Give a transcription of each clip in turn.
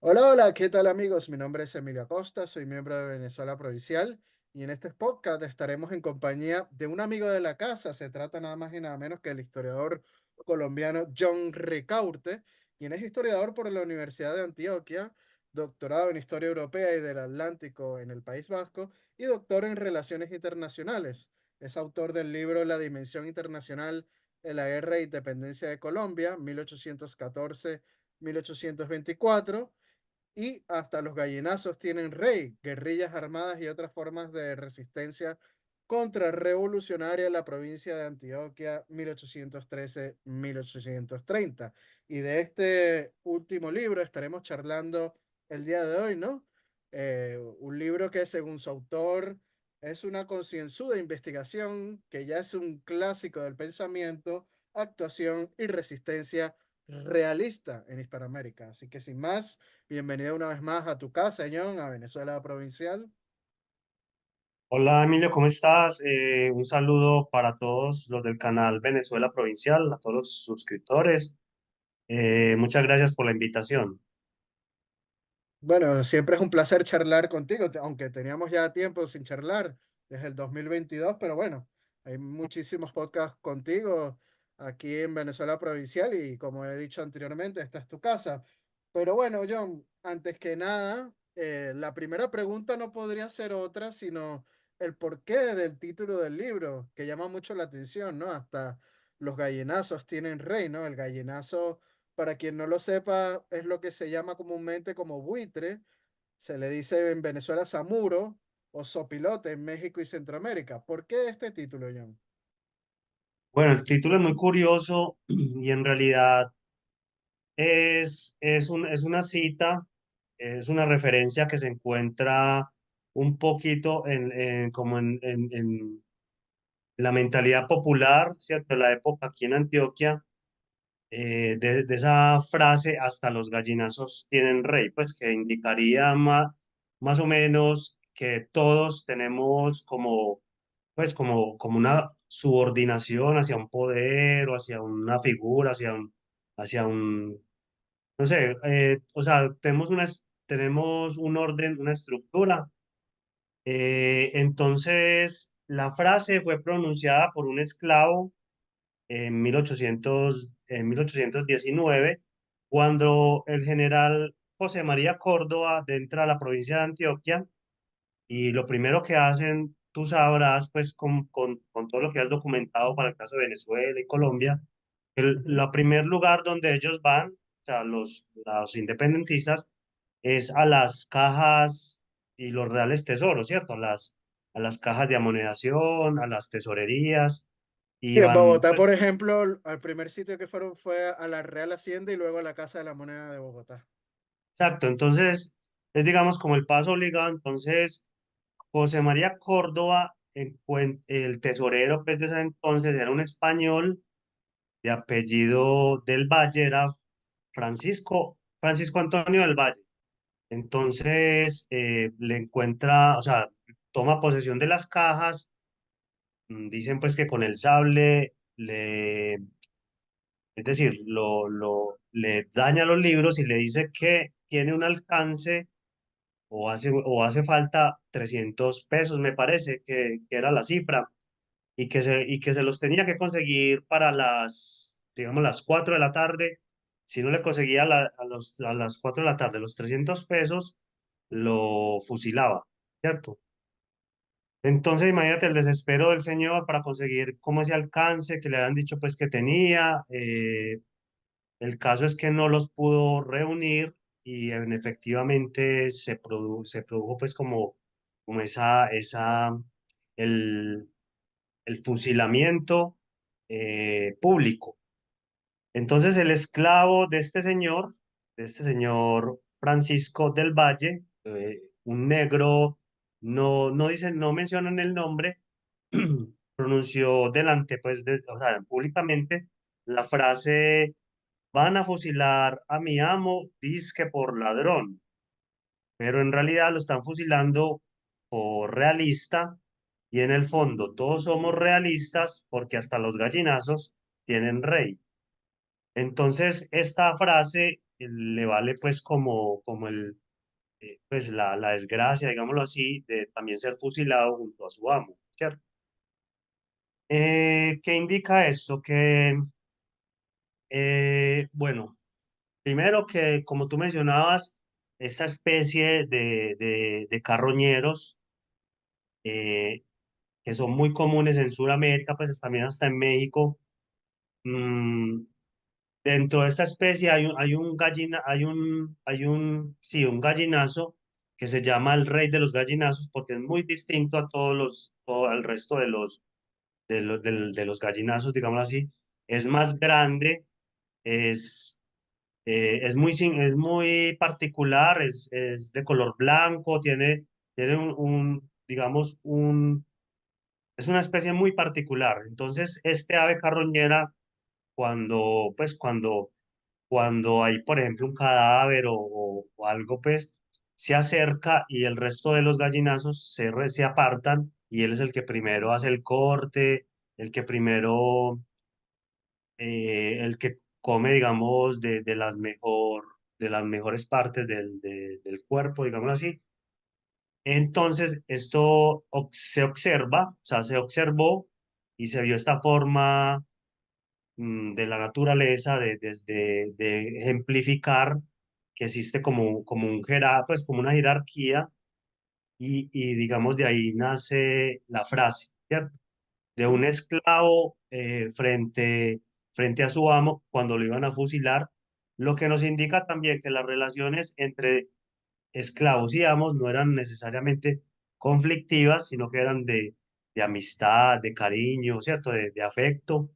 Hola, hola, ¿qué tal amigos? Mi nombre es Emilio Acosta, soy miembro de Venezuela Provincial y en este podcast estaremos en compañía de un amigo de la casa. Se trata nada más y nada menos que el historiador colombiano John Ricaurte, quien es historiador por la Universidad de Antioquia, doctorado en Historia Europea y del Atlántico en el País Vasco y doctor en Relaciones Internacionales. Es autor del libro La Dimensión Internacional en la Guerra e Independencia de Colombia, 1814-1824 y hasta los gallinazos tienen rey, guerrillas armadas y otras formas de resistencia contrarrevolucionaria en la provincia de Antioquia 1813-1830. Y de este último libro estaremos charlando el día de hoy, ¿no? Un libro que según su autor es una concienzuda investigación que ya es un clásico del pensamiento, actuación y resistencia realista en Hispanoamérica. Así que sin más, bienvenido una vez más a tu casa, John, a Venezuela Provincial. Hola Emilio, ¿cómo estás? Un saludo para todos los del canal Venezuela Provincial, a todos los suscriptores. Muchas gracias por la invitación. Bueno, siempre es un placer charlar contigo, aunque teníamos ya tiempo sin charlar desde el 2022, pero bueno, hay muchísimos podcasts contigo aquí en Venezuela Provincial y como he dicho anteriormente, esta es tu casa. Pero bueno, John, antes que nada, la primera pregunta no podría ser otra, sino el porqué del título del libro, que llama mucho la atención, ¿no? Hasta los gallinazos tienen rey, ¿no? El gallinazo, para quien no lo sepa, es lo que se llama comúnmente como buitre. Se le dice en Venezuela samuro o sopilote en México y Centroamérica. ¿Por qué este título, John? Bueno, el título es muy curioso y en realidad es una cita, es una referencia que se encuentra un poquito en la mentalidad popular, ¿cierto? De la época aquí en Antioquia, de esa frase, hasta los gallinazos tienen rey, pues que indicaría más o menos que todos tenemos como una subordinación hacia un poder o hacia una figura, hacia un, no sé, o sea, tenemos un orden, una estructura. Entonces, la frase fue pronunciada por un esclavo en 1819, cuando el general José María Córdoba entra a la provincia de Antioquia y lo primero que hacen, tú sabrás, pues con todo lo que has documentado para el caso de Venezuela y Colombia, Ujú. primer lugar donde ellos van, o sea, los independentistas, es a las cajas y los reales tesoros, ¿cierto? A las cajas de amonedación, a las tesorerías, y Y en van, Bogotá, por pues. ejemplo, al primer sitio que fueron fue a la Real Hacienda y luego a la Casa de la Moneda de Bogotá. Exacto, entonces es digamos como el paso obligado. Entonces José María Córdoba, el tesorero pues, de ese entonces, era un español de apellido del Valle, era Francisco Antonio del Valle. Entonces le encuentra, o sea, toma posesión de las cajas. Dicen pues que con el sable es decir, le daña los libros y le dice que tiene un alcance o hace falta 300 pesos, me parece que era la cifra, y que se los tenía que conseguir para digamos, las 4 de la tarde. Si no le conseguía a las 4 de la tarde los 300 pesos, lo fusilaba, ¿cierto? Entonces, imagínate el desespero del señor para conseguir como ese alcance que le habían dicho pues que tenía. El caso es que no los pudo reunir y efectivamente se produjo pues como el, el fusilamiento público. Entonces el esclavo de este señor Francisco del Valle, un negro, no mencionan el nombre, pronunció delante, pues, o sea, públicamente la frase: van a fusilar a mi amo, dizque por ladrón, pero en realidad lo están fusilando por realista, y en el fondo todos somos realistas porque hasta los gallinazos tienen rey. Entonces, esta frase le vale pues como pues la desgracia, digámoslo así, de también ser fusilado junto a su amo, ¿cierto? ¿Qué indica esto? Que, bueno, primero que, como tú mencionabas, esta especie de carroñeros, eh, que son muy comunes en Sudamérica, pues también hasta en México. mm, Dentro de esta especie sí, un gallinazo que se llama el rey de los gallinazos porque es muy distinto a todo el resto de los gallinazos, digámoslo así. Es más grande, es, es muy particular, es de color blanco, tiene digamos, es una especie muy particular. Entonces, este ave carroñera, cuando hay, por ejemplo, un cadáver o algo, pues se acerca y el resto de los gallinazos se apartan y él es el que primero hace el corte, el que primero, el que come, digamos, de las mejores partes del cuerpo, digamos así. Entonces, se observa, o sea, se observó y se vio esta forma de la naturaleza, de ejemplificar que existe pues como una jerarquía y digamos de ahí nace la frase, ¿cierto? De un esclavo frente a su amo cuando lo iban a fusilar, lo que nos indica también que las relaciones entre esclavos y amos no eran necesariamente conflictivas, sino que eran de amistad, de cariño, ¿cierto? De afecto.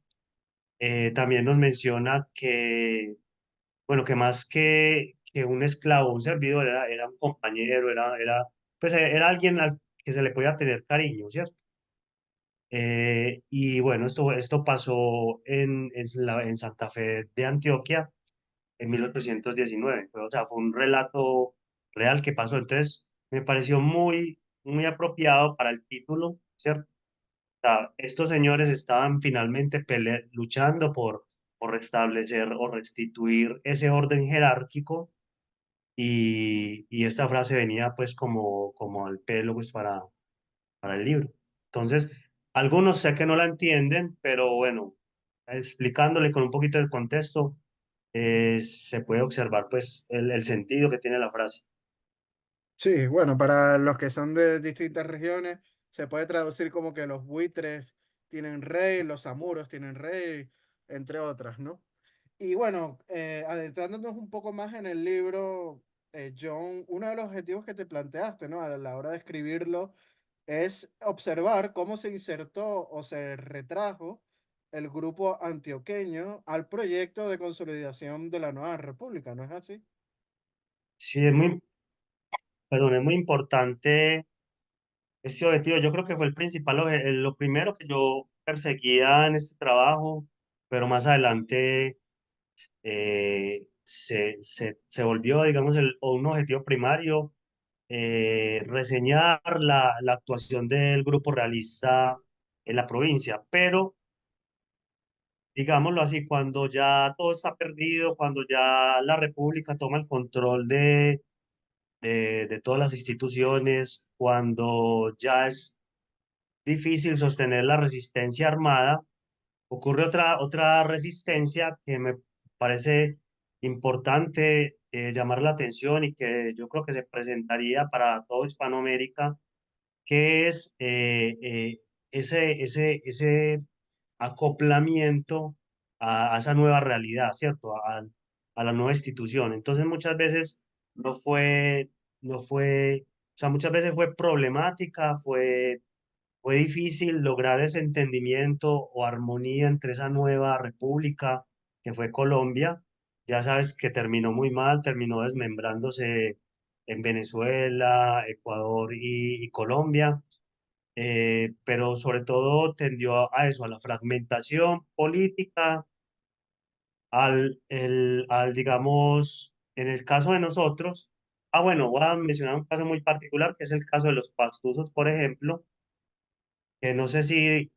También nos menciona que, bueno, que más que un esclavo, un servidor, era un compañero, pues era alguien al que se le podía tener cariño, ¿cierto? Y bueno, esto pasó en Santa Fe de Antioquia en 1819. O sea, fue un relato real que pasó. Entonces, me pareció muy apropiado para el título, ¿cierto? Sea, estos señores estaban finalmente luchando por restablecer o restituir ese orden jerárquico y esta frase venía pues como al pelo pues para el libro. Entonces, algunos sé que no la entienden, pero bueno, explicándole con un poquito de contexto, se puede observar pues el sentido que tiene la frase. Sí, bueno, para los que son de distintas regiones, se puede traducir como que los buitres tienen rey, los zamuros tienen rey, entre otras, ¿no? Y bueno, adentrándonos un poco más en el libro, John, uno de los objetivos que te planteaste, ¿no? A la hora de escribirlo, es observar cómo se insertó o se retrajo el grupo antioqueño al proyecto de consolidación de la nueva república, ¿no es así? Sí, perdón, es muy importante este objetivo. Yo creo que fue el principal, lo primero que yo perseguía en este trabajo, pero más adelante se volvió, digamos, un objetivo primario, reseñar la actuación del grupo realista en la provincia. Pero, digámoslo así, cuando ya todo está perdido, cuando ya la República toma el control de todas las instituciones, cuando ya es difícil sostener la resistencia armada, ocurre otra resistencia que me parece importante llamar la atención y que yo creo que se presentaría para toda Hispanoamérica, que es ese acoplamiento a esa nueva realidad, ¿cierto? A la nueva institución. Entonces muchas veces no fue, no fue, o sea, muchas veces fue problemática, fue difícil lograr ese entendimiento o armonía entre esa nueva república que fue Colombia. Ya sabes que terminó muy mal, terminó desmembrándose en Venezuela, Ecuador y Colombia, pero sobre todo tendió a eso, a la fragmentación política, digamos, en el caso de nosotros, bueno, voy a mencionar un caso muy particular, que es el caso de los pastusos, por ejemplo, que no sé si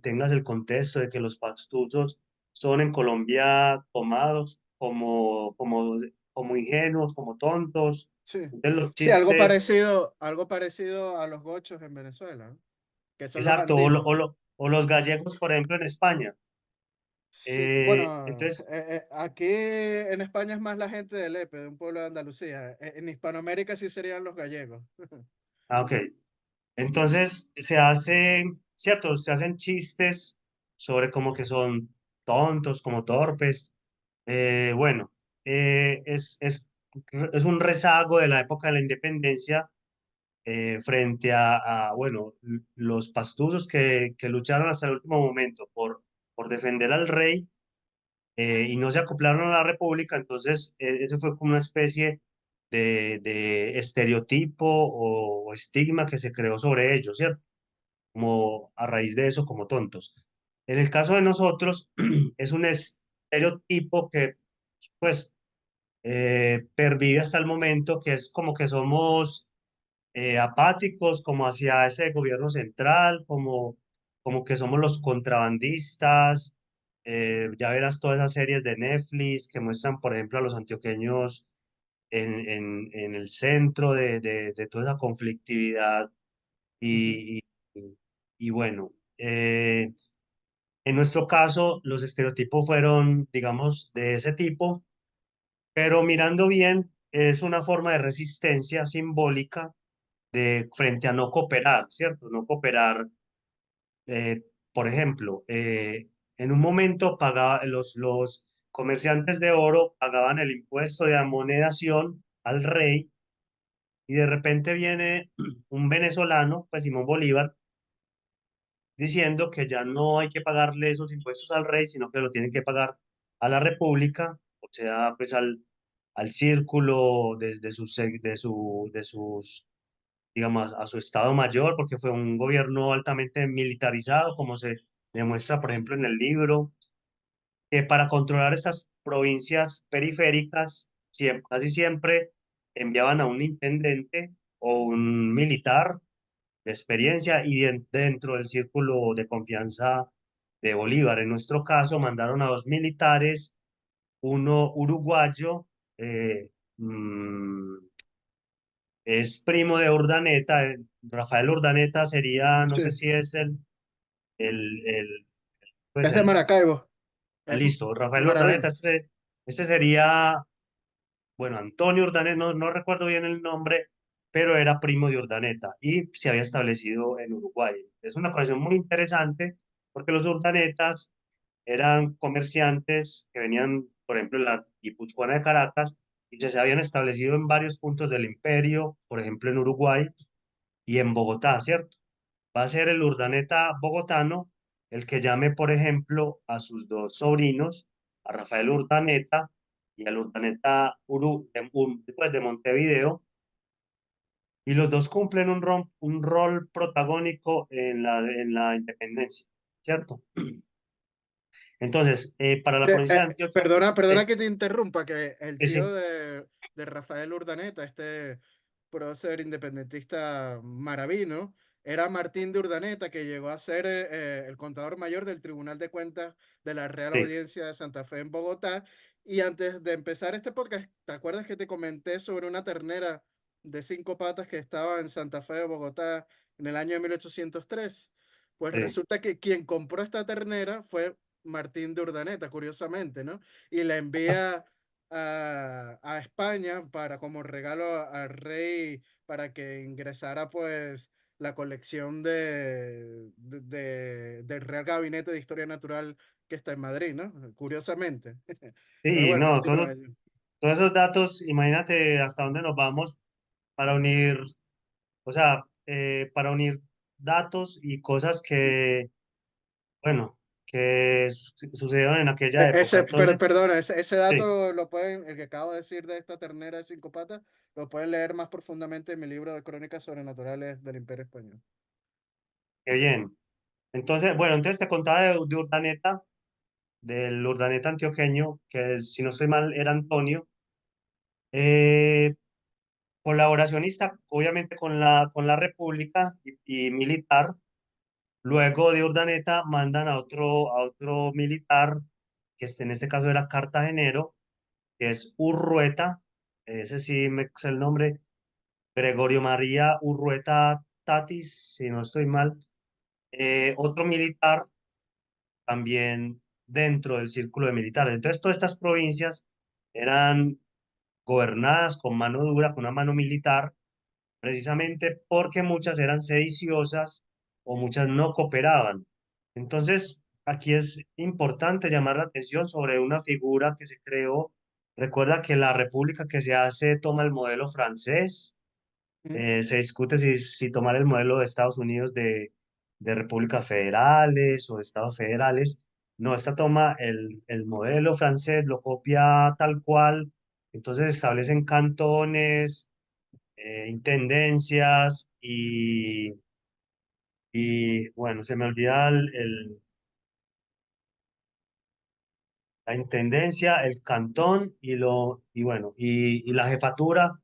tengas el contexto de que los pastusos son en Colombia tomados como ingenuos, como tontos. Sí. Entonces los Sí, chistes, algo parecido a los gochos en Venezuela, ¿no? Que son los exacto, andinos. o los gallegos, por ejemplo, en España. Sí, bueno, Entonces, aquí en España es más la gente de Lepe, de un pueblo de Andalucía. En Hispanoamérica sí serían los gallegos. ok. Entonces se hace, cierto, se hacen chistes sobre como que son tontos, como torpes. Bueno, es un rezago de la época de la independencia frente bueno, los pastusos que lucharon hasta el último momento por defender al rey y no se acoplaron a la república. Entonces eso fue como una especie de estereotipo o estigma que se creó sobre ellos, ¿cierto? Como a raíz de eso, como tontos. En el caso de nosotros, es un estereotipo que, pues, pervive hasta el momento, que es como que somos apáticos, como hacia ese gobierno central, como que somos los contrabandistas. Ya verás todas esas series de Netflix que muestran, por ejemplo, a los antioqueños en el centro de toda esa conflictividad Ujú. y, y bueno, en nuestro caso, los estereotipos fueron, digamos, de ese tipo, pero mirando bien, es una forma de resistencia simbólica de, frente a no cooperar, ¿cierto? No cooperar, por ejemplo, en un momento los comerciantes de oro pagaban el impuesto de amonedación al rey y de repente viene un venezolano, pues Simón Bolívar, diciendo que ya no hay que pagarle esos impuestos al rey, sino que lo tienen que pagar a la república, o sea, pues al círculo de sus, digamos, a su estado mayor, porque fue un gobierno altamente militarizado, como se demuestra, por ejemplo, en el libro, que para controlar estas provincias periféricas, casi siempre enviaban a un intendente o un militar de experiencia y dentro del círculo de confianza de Bolívar. En nuestro caso, mandaron a dos militares, uno uruguayo, eh, mm, es primo de Urdaneta. Rafael Urdaneta sería, no sé Sí. si es el pues Es de Maracaibo. Es listo, Rafael Urdaneta, Maravén. este sería bueno, Antonio Urdaneta, no recuerdo bien el nombre, pero era primo de Urdaneta y se había establecido en Uruguay. Es una conexión muy interesante porque los Urdanetas eran comerciantes que venían, por ejemplo, en la Guipuzcoana de Caracas y se habían establecido en varios puntos del imperio, por ejemplo, en Uruguay y en Bogotá, ¿cierto? Va a ser el Urdaneta bogotano el que llame, por ejemplo, a sus dos sobrinos, a Rafael Urdaneta y al Urdaneta pues, de Montevideo, y los dos cumplen un rol protagónico en la independencia, ¿cierto? Entonces, para la provincia de Antioquia, Perdona eh, que te interrumpa, que el tío sí, de Rafael Urdaneta, este prócer independentista maravino, era Martín de Urdaneta, que llegó a ser el contador mayor del Tribunal de Cuentas de la Real sí, Audiencia de Santa Fe en Bogotá. Y antes de empezar este podcast, ¿te acuerdas que te comenté sobre una ternera de 5 patas que estaba en Santa Fe de Bogotá en el año de 1803? Pues sí, resulta que quien compró esta ternera fue Martín de Urdaneta, curiosamente, ¿no? Y la envía a España para como regalo al rey para que ingresara pues la colección del Real Gabinete de Historia Natural que está en Madrid, ¿no? Curiosamente. Pero sí, bueno, no, continúa. todos esos datos, imagínate hasta dónde nos vamos para unir, o sea, para unir datos y cosas que, bueno, que sucedieron en aquella época. Pero Entonces, perdona, ese sí, dato lo pueden, el que acabo de decir de esta ternera de 5 patas, lo pueden leer más profundamente en mi libro de crónicas sobrenaturales del Imperio Español. qué bien. Entonces, bueno, entonces te contaba de Urdaneta, del Urdaneta antioqueño, que si no estoy mal era Antonio, eh, colaboracionista, obviamente con la República y militar. Luego de Urdaneta mandan a otro militar, en este caso era cartagenero, que es Urrueta, ese sí me sé el nombre, Gregorio María Urrueta Tatis, si no estoy mal, otro militar también dentro del círculo de militares. Entonces, todas estas provincias eran gobernadas con mano dura, con una mano militar, precisamente porque muchas eran sediciosas o muchas no cooperaban. Entonces, aquí es importante llamar la atención sobre una figura que se creó. Recuerda que la república que se hace toma el modelo francés. Ujú. Se discute si tomar el modelo de Estados Unidos de repúblicas federales o de estados federales. No, esta toma el modelo francés, lo copia tal cual. Entonces establecen cantones, intendencias y bueno, se me olvida la intendencia, el cantón y bueno, y la jefatura.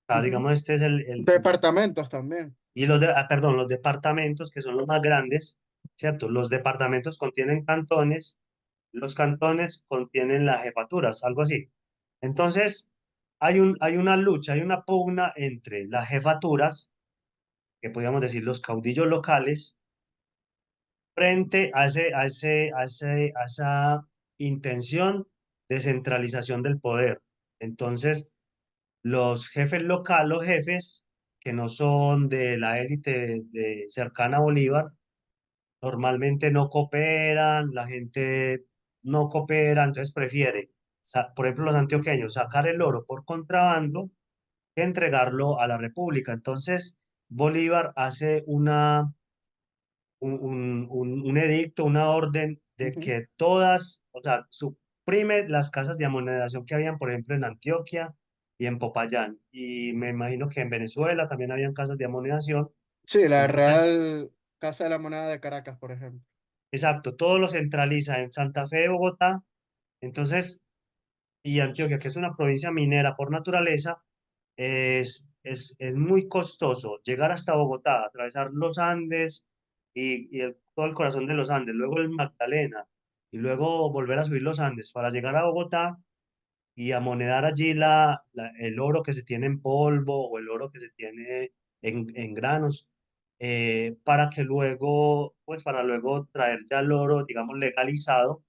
Ujú. Digamos, este es Departamentos también. y perdón, los departamentos que son los más grandes, ¿cierto? Los departamentos contienen cantones, los cantones contienen las jefaturas, algo así. Entonces, hay una lucha, hay una pugna entre las jefaturas, que podríamos decir los caudillos locales, frente a esa intención de centralización del poder. Entonces, los jefes locales, los jefes que no son de la élite cercana a Bolívar, normalmente no cooperan, la gente no coopera, entonces prefiere, por ejemplo, los antioqueños, sacar el oro por contrabando que entregarlo a la República. Entonces, Bolívar hace un edicto, una orden de Ujú. que todas, o sea, suprime las casas de amonestación que habían, por ejemplo, en Antioquia y en Popayán. Y me imagino que en Venezuela también habían casas de amonestación. Sí, la Entonces, Real Casa de la Moneda de Caracas, por ejemplo. exacto, todo lo centraliza en Santa Fe de Bogotá. Entonces, y Antioquia, que es una provincia minera por naturaleza, es muy costoso llegar hasta Bogotá, atravesar los Andes todo el corazón de los Andes, luego el Magdalena, y luego volver a subir los Andes para llegar a Bogotá y amonedar allí el oro que se tiene en polvo o el oro que se tiene en granos, para que luego, pues para luego traer ya el oro, digamos, legalizado.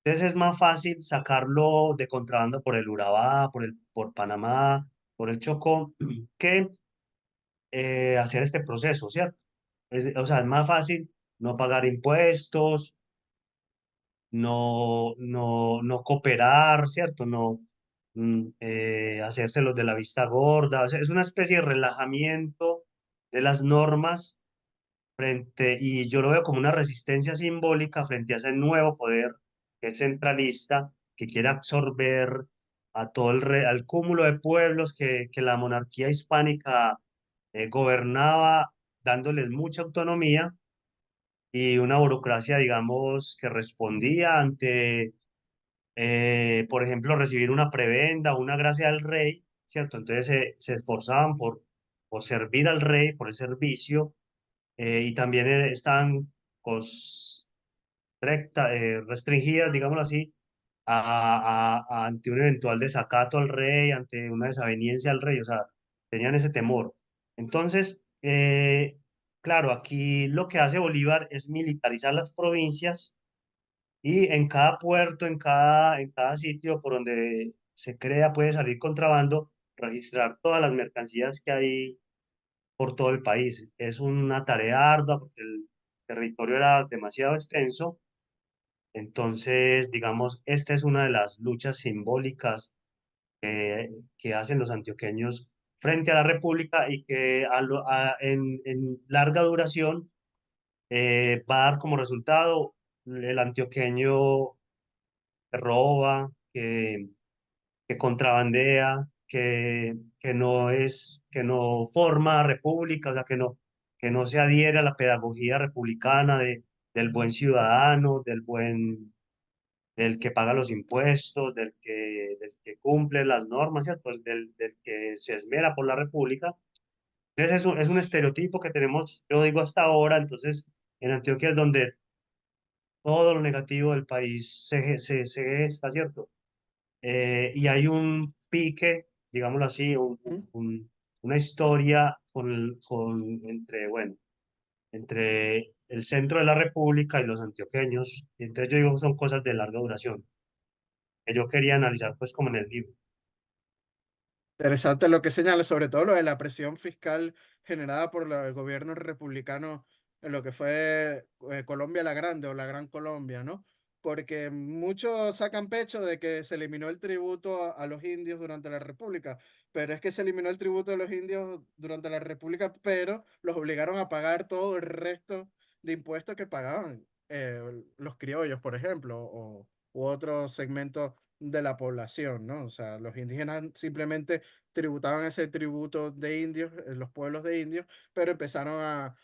Entonces es más fácil sacarlo de contrabando por el Urabá, por Panamá, por el Chocó, que hacer este proceso, ¿cierto? O sea, es más fácil no pagar impuestos, no cooperar, ¿cierto? No hacerse los de la vista gorda. O sea, es una especie de relajamiento de las normas y yo lo veo como una resistencia simbólica frente a ese nuevo poder que es centralista, que quiere absorber a al cúmulo de pueblos que la monarquía hispánica gobernaba, dándoles mucha autonomía y una burocracia, digamos, que respondía ante, por ejemplo, recibir una prebenda o una gracia del rey, ¿cierto? Entonces se esforzaban por servir al rey, por el servicio, y también están restringidas, digámoslo así, ante un eventual desacato al rey, ante una desaveniencia al rey, o sea, tenían ese temor. Entonces, claro, aquí lo que hace Bolívar es militarizar las provincias y en cada puerto, en cada sitio por donde se crea puede salir contrabando, registrar todas las mercancías que hay por todo el país. Es una tarea ardua porque el territorio era demasiado extenso. Entonces, digamos, esta es una de las luchas simbólicas que hacen los antioqueños frente a la República y que en larga duración va a dar como resultado el antioqueño que roba, que contrabandea, que no forma república, o sea, que no se adhiere a la pedagogía republicana del buen ciudadano, del que paga los impuestos, del que cumple las normas, ¿cierto? Del que se esmera por la república. Entonces es un estereotipo que tenemos, yo digo hasta ahora, entonces en Antioquia es donde todo lo negativo del país se gesta, ¿cierto? y hay un pique, digámoslo así, Ujú. una historia entre, bueno, entre el centro de la República y los antioqueños. Y entonces yo digo, son cosas de larga duración, que yo quería analizar pues como en el libro. Interesante lo que señala, sobre todo lo de la presión fiscal generada por el gobierno republicano en lo que fue Colombia la Grande o la Gran Colombia, ¿no? Porque muchos sacan pecho de que se eliminó el tributo a los indios durante la República, pero es que se eliminó el tributo de los indios durante la República, pero los obligaron a pagar todo el resto de impuestos que pagaban los criollos, por ejemplo, u otros segmentos de la población, ¿no? O sea, los indígenas simplemente tributaban ese tributo de indios, los pueblos de indios, pero empezaron a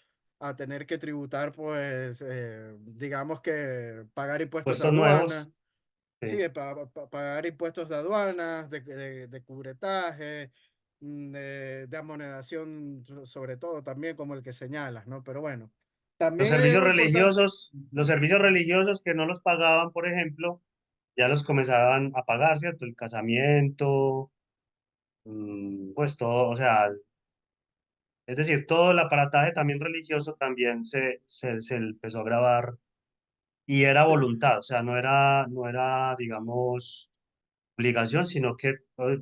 tener que tributar, pues, digamos que pagar impuestos de Puestos aduana, nuevos, sí, sí. pagar impuestos de aduanas, de cubretaje, de amonedación, sobre todo también, como el que señalas, ¿no? Pero bueno, también hay algo importante. Los servicios religiosos que no los pagaban, por ejemplo, ya los comenzaban a pagar, ¿cierto? El casamiento, pues todo, o sea, es decir, todo el aparataje también religioso también se empezó a grabar y era Sí, voluntad, o sea, no era, digamos, obligación, sino que,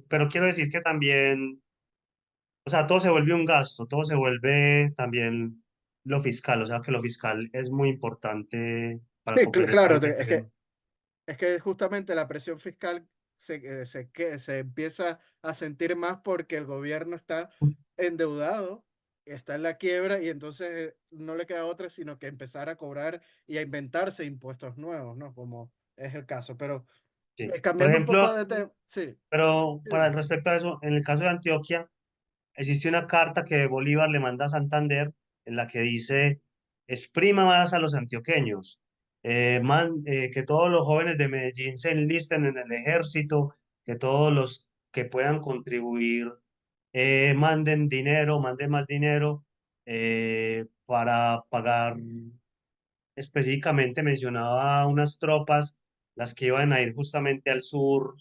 pero quiero decir que también, o sea, todo se vuelve un gasto, todo se vuelve también lo fiscal, o sea, que lo fiscal es muy importante para sí, completar claro, este tema. es que justamente la presión fiscal se empieza a sentir más porque el gobierno está endeudado, está en la quiebra y entonces no le queda otra sino que empezar a cobrar y a inventarse impuestos nuevos, ¿no? Como es el caso. Pero Sí. Por cambiando un poco ejemplo, de tema, sí, pero para sí, respecto a eso, en el caso de Antioquia, existe una carta que Bolívar le manda a Santander en la que dice, exprima más a los antioqueños, que todos los jóvenes de Medellín se enlisten en el ejército, que todos los que puedan contribuir manden dinero, manden más dinero para pagar, específicamente mencionaba unas tropas, las que iban a ir justamente al sur,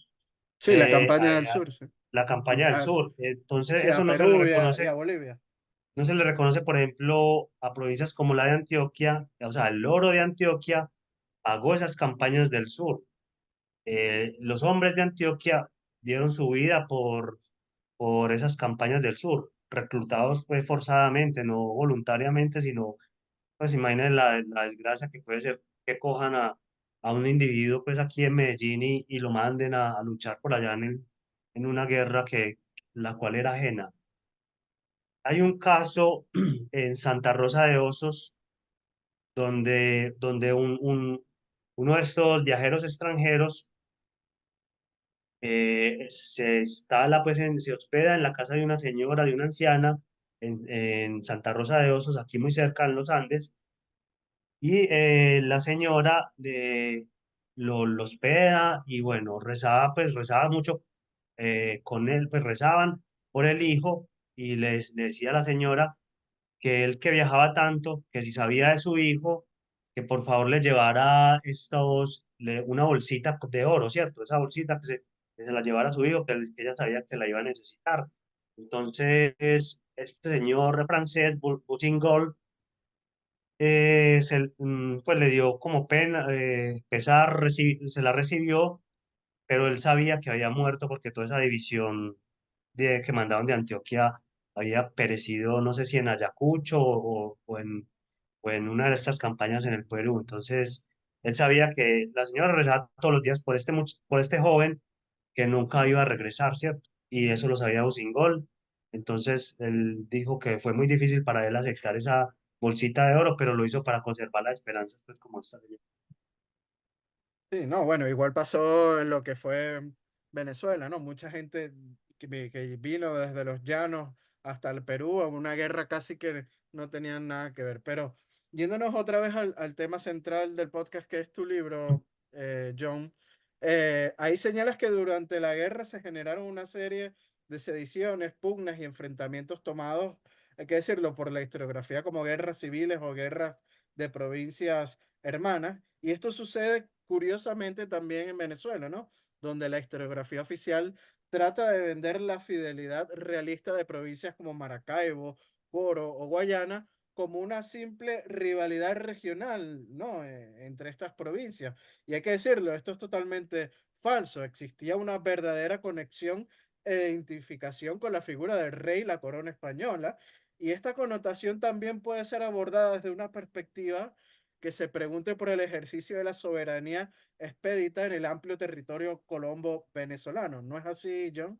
sí, la eh, campaña del a- a sur, sí. la campaña del A- sur. Entonces, sí, eso a no se le Perú y reconoce, a Bolivia. no se le reconoce, por ejemplo, a provincias como la de Antioquia, o sea, el oro de Antioquia pagó esas campañas del sur. Los hombres de Antioquia dieron su vida por esas campañas del sur, reclutados pues forzadamente, no voluntariamente, sino, pues imaginen la desgracia que puede ser que cojan a un individuo pues aquí en Medellín y lo manden a luchar por allá en una guerra la cual era ajena. Hay un caso en Santa Rosa de Osos donde uno de estos viajeros extranjeros se hospeda en la casa de una señora, de una anciana, en Santa Rosa de Osos, aquí muy cerca en los Andes, y la señora lo hospeda y bueno, rezaba mucho con él, pues rezaban por el hijo y le decía a la señora que él que viajaba tanto, que si sabía de su hijo, que por favor le llevara una bolsita de oro, ¿cierto? Esa bolsita que se la llevara a su hijo, que ella sabía que la iba a necesitar. Entonces, este señor francés, Boutingol, pues le dio como pena, pesar, se la recibió, pero él sabía que había muerto porque toda esa división que mandaban de Antioquia había perecido, no sé si en Ayacucho o en una de estas campañas en el Perú. Entonces, él sabía que la señora rezaba todos los días por este joven que nunca iba a regresar, ¿cierto? Y eso lo sabía Usingol. Entonces, él dijo que fue muy difícil para él aceptar esa bolsita de oro, pero lo hizo para conservar las esperanzas, pues como esta señora. Sí, no, bueno, igual pasó en lo que fue Venezuela, ¿no? Mucha gente que vino desde los llanos hasta el Perú a una guerra casi que no tenían nada que ver. Pero yéndonos otra vez al tema central del podcast, que es tu libro, John, ahí señalas que durante la guerra se generaron una serie de sediciones, pugnas y enfrentamientos tomados, hay que decirlo, por la historiografía como guerras civiles o guerras de provincias hermanas. Y esto sucede curiosamente también en Venezuela, ¿no? donde la historiografía oficial trata de vender la fidelidad realista de provincias como Maracaibo, Coro o Guayana como una simple rivalidad regional, ¿no? Entre estas provincias. Y hay que decirlo, esto es totalmente falso. Existía una verdadera conexión e identificación con la figura del rey y la corona española. Y esta connotación también puede ser abordada desde una perspectiva que se pregunte por el ejercicio de la soberanía expedita en el amplio territorio colombo venezolano. ¿No es así, John?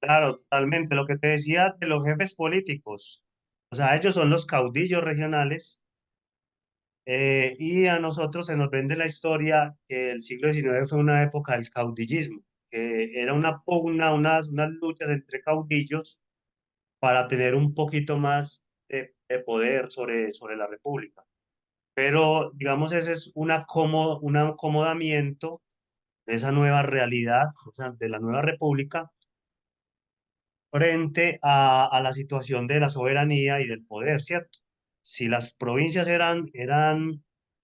Claro, totalmente. Lo que te decía de los jefes políticos, o sea, ellos son los caudillos regionales. Y a nosotros se nos vende la historia que el siglo XIX fue una época del caudillismo, que era una pugna, unas luchas entre caudillos para tener un poquito más de poder sobre la república. Pero, digamos, ese es un acomodamiento de esa nueva realidad, o sea, de la nueva república, frente a la situación de la soberanía y del poder, ¿cierto? Si las provincias eran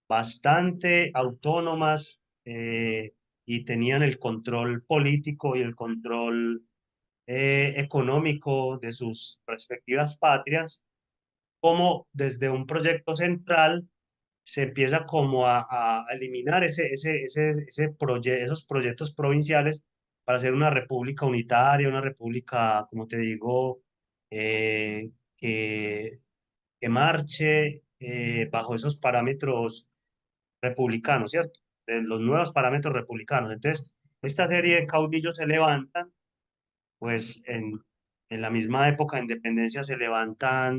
bastante autónomas y tenían el control político y el control económico de sus respectivas patrias, como desde un proyecto central se empieza como a eliminar esos proyectos provinciales para hacer una república unitaria, una república, como te digo, eh, que, que marche bajo esos parámetros republicanos, ¿cierto? De los nuevos parámetros republicanos. Entonces, esta serie de caudillos se levantan, pues en la misma época de independencia se levanta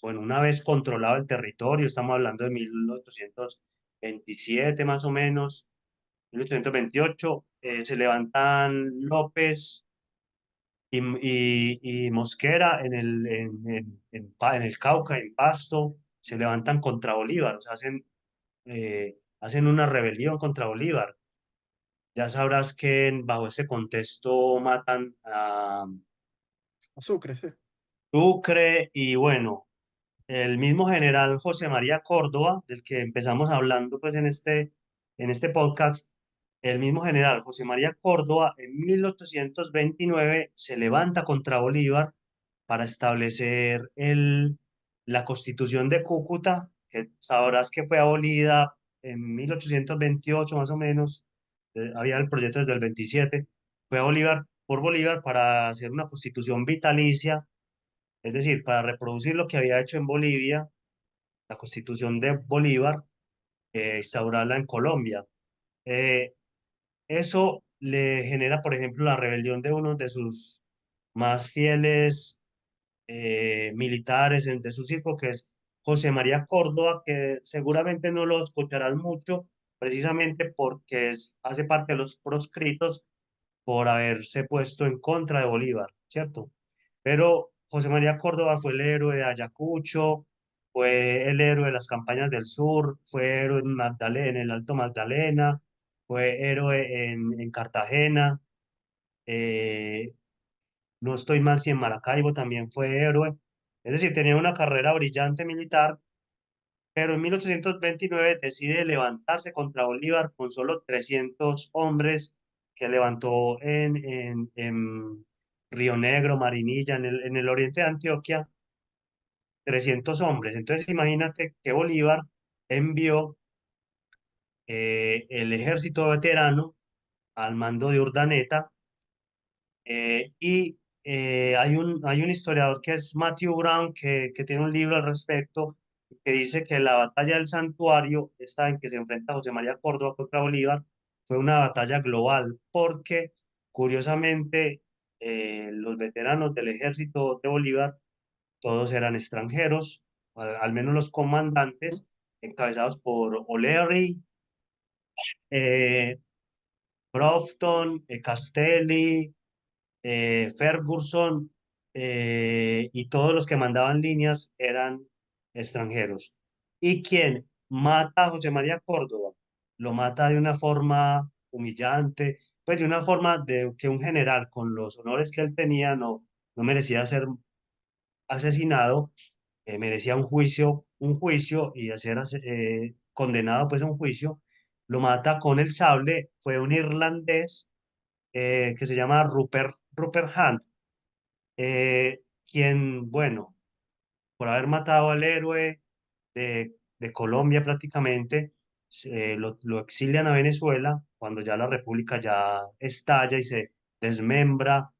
bueno, una vez controlado el territorio, estamos hablando de 1827 más o menos, 1828, se levantan López y Mosquera en el Cauca, en Pasto, se levantan contra Bolívar, o sea, hacen una rebelión contra Bolívar. Ya sabrás que bajo ese contexto matan a Sucre, sí. Sucre y bueno, el mismo general José María Córdoba, del que empezamos hablando pues en este podcast, el mismo general José María Córdoba en 1829 se levanta contra Bolívar para establecer la Constitución de Cúcuta, que sabrás que fue abolida en 1828 más o menos, había el proyecto desde el 27, fue a Bolívar para hacer una constitución vitalicia, es decir, para reproducir lo que había hecho en Bolivia, la constitución de Bolívar, instaurarla en Colombia. Eh, Eso le genera, por ejemplo, la rebelión de uno de sus más fieles militares de su circo, que es José María Córdoba, que seguramente no lo escucharás mucho, precisamente porque hace parte de los proscritos por haberse puesto en contra de Bolívar, ¿cierto? Pero José María Córdoba fue el héroe de Ayacucho, fue el héroe de las campañas del sur, fue héroe en Magdalena, en el Alto Magdalena, fue héroe en Cartagena, eh, no estoy mal si en Maracaibo también fue héroe. Es decir, tenía una carrera brillante militar, pero en 1829 decide levantarse contra Bolívar con solo 300 hombres que levantó en Río Negro, Marinilla, en el oriente de Antioquia, 300 hombres. Entonces imagínate que Bolívar envió el ejército veterano al mando de Urdaneta hay un historiador que es Matthew Brown que tiene un libro al respecto que dice que la batalla del Santuario, esta en que se enfrenta José María Córdoba contra Bolívar, fue una batalla global porque curiosamente los veteranos del ejército de Bolívar todos eran extranjeros, al menos los comandantes encabezados por O'Leary, eh, Crofton, Castelli, Ferguson y todos los que mandaban líneas eran extranjeros. ¿Y quien mata a José María Córdoba? Lo mata de una forma humillante, pues de una forma de que un general con los honores que él tenía no merecía ser asesinado, merecía un juicio y ser condenado pues a un juicio. lo mata con el sable, fue un irlandés que se llama Rupert Hunt, quien, bueno, por haber matado al héroe de Colombia prácticamente, lo exilian a Venezuela cuando ya la República ya estalla y se desmembra,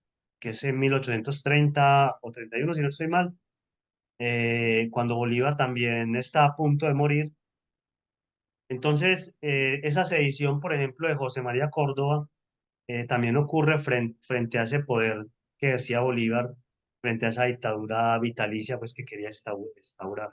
que es en 1830 o 31 si no estoy mal, cuando Bolívar también está a punto de morir. Entonces, esa sedición, por ejemplo, de José María Córdoba, también ocurre frente a ese poder que ejercía Bolívar, frente a esa dictadura vitalicia pues, que quería instaurar.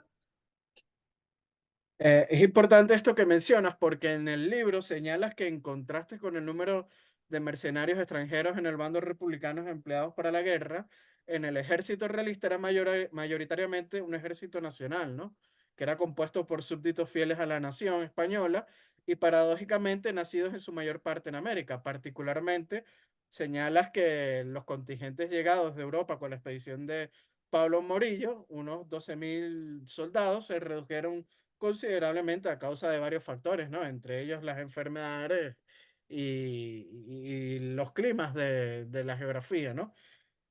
Es importante esto que mencionas porque en el libro señalas que en contraste con el número de mercenarios extranjeros en el bando republicano empleados para la guerra, en el ejército realista era mayoritariamente un ejército nacional, ¿no? Que era compuesto por súbditos fieles a la nación española y paradójicamente nacidos en su mayor parte en América. Particularmente señalas que los contingentes llegados de Europa con la expedición de Pablo Morillo, unos 12.000 soldados, se redujeron considerablemente a causa de varios factores, ¿no? Entre ellos las enfermedades y los climas de la geografía, ¿no?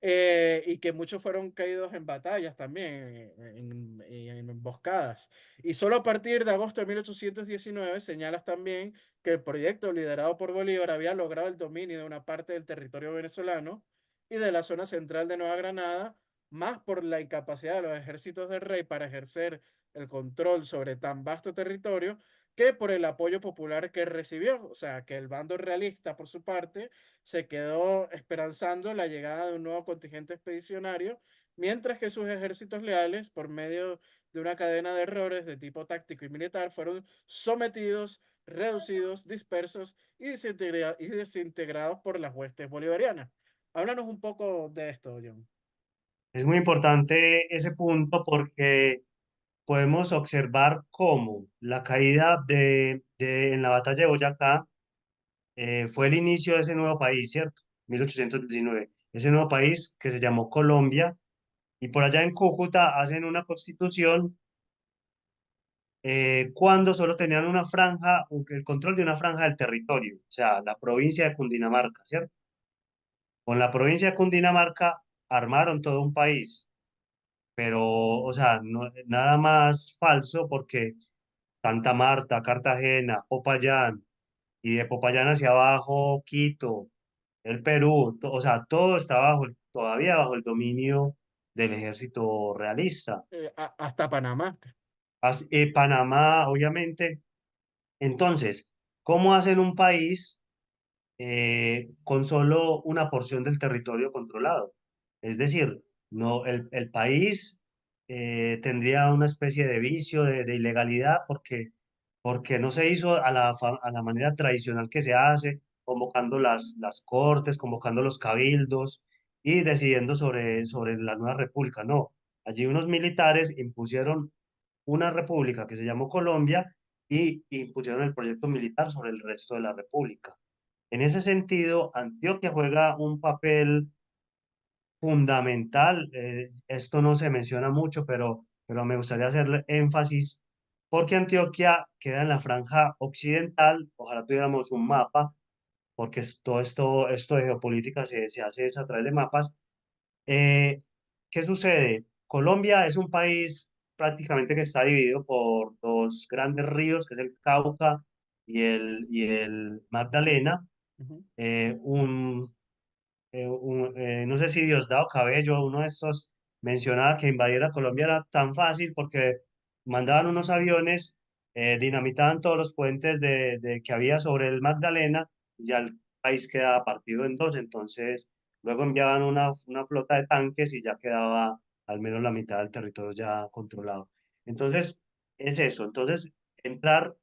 Y que muchos fueron caídos en batallas también, en emboscadas. Y solo a partir de agosto de 1819 señalas también que el proyecto liderado por Bolívar había logrado el dominio de una parte del territorio venezolano y de la zona central de Nueva Granada, más por la incapacidad de los ejércitos del rey para ejercer el control sobre tan vasto territorio que por el apoyo popular que recibió. O sea, que el bando realista, por su parte, se quedó esperanzando la llegada de un nuevo contingente expedicionario, mientras que sus ejércitos leales, por medio de una cadena de errores de tipo táctico y militar, fueron sometidos, reducidos, dispersos y desintegrados por las huestes bolivarianas. Háblanos un poco de esto, John. Es muy importante ese punto porque podemos observar cómo la caída en la batalla de Boyacá fue el inicio de ese nuevo país, ¿cierto? 1819. Ese nuevo país que se llamó Colombia y por allá en Cúcuta hacen una constitución cuando solo tenían una franja, el control de una franja del territorio, o sea, la provincia de Cundinamarca, ¿cierto? Con la provincia de Cundinamarca armaron todo un país, pero, o sea, nada más falso porque Santa Marta, Cartagena, Popayán, y de Popayán hacia abajo, Quito, el Perú, o sea, todo está todavía bajo el dominio del ejército realista. Hasta Panamá. Panamá, obviamente. Entonces, ¿cómo hacen un país con solo una porción del territorio controlado? Es decir, no, el país tendría una especie de vicio, de ilegalidad, porque no se hizo a la manera tradicional que se hace, convocando las cortes, convocando los cabildos y decidiendo sobre la nueva república. No, allí unos militares impusieron una república que se llamó Colombia y impusieron el proyecto militar sobre el resto de la república. En ese sentido, Antioquia juega un papel fundamental. Esto no se menciona mucho, pero me gustaría hacerle énfasis porque Antioquia queda en la franja occidental. Ojalá tuviéramos un mapa, porque esto de geopolítica se hace es a través de mapas. Eh, ¿Qué sucede? Colombia es un país prácticamente que está dividido por dos grandes ríos, que es el Cauca y el Magdalena. Ujú. Eh, un, no sé si Diosdado Cabello, uno de estos, mencionaba que invadir a Colombia era tan fácil porque mandaban unos aviones, dinamitaban todos los puentes que había sobre el Magdalena, y ya el país quedaba partido en dos, entonces luego enviaban una flota de tanques y ya quedaba al menos la mitad del territorio ya controlado. Entonces, es eso, entonces entrar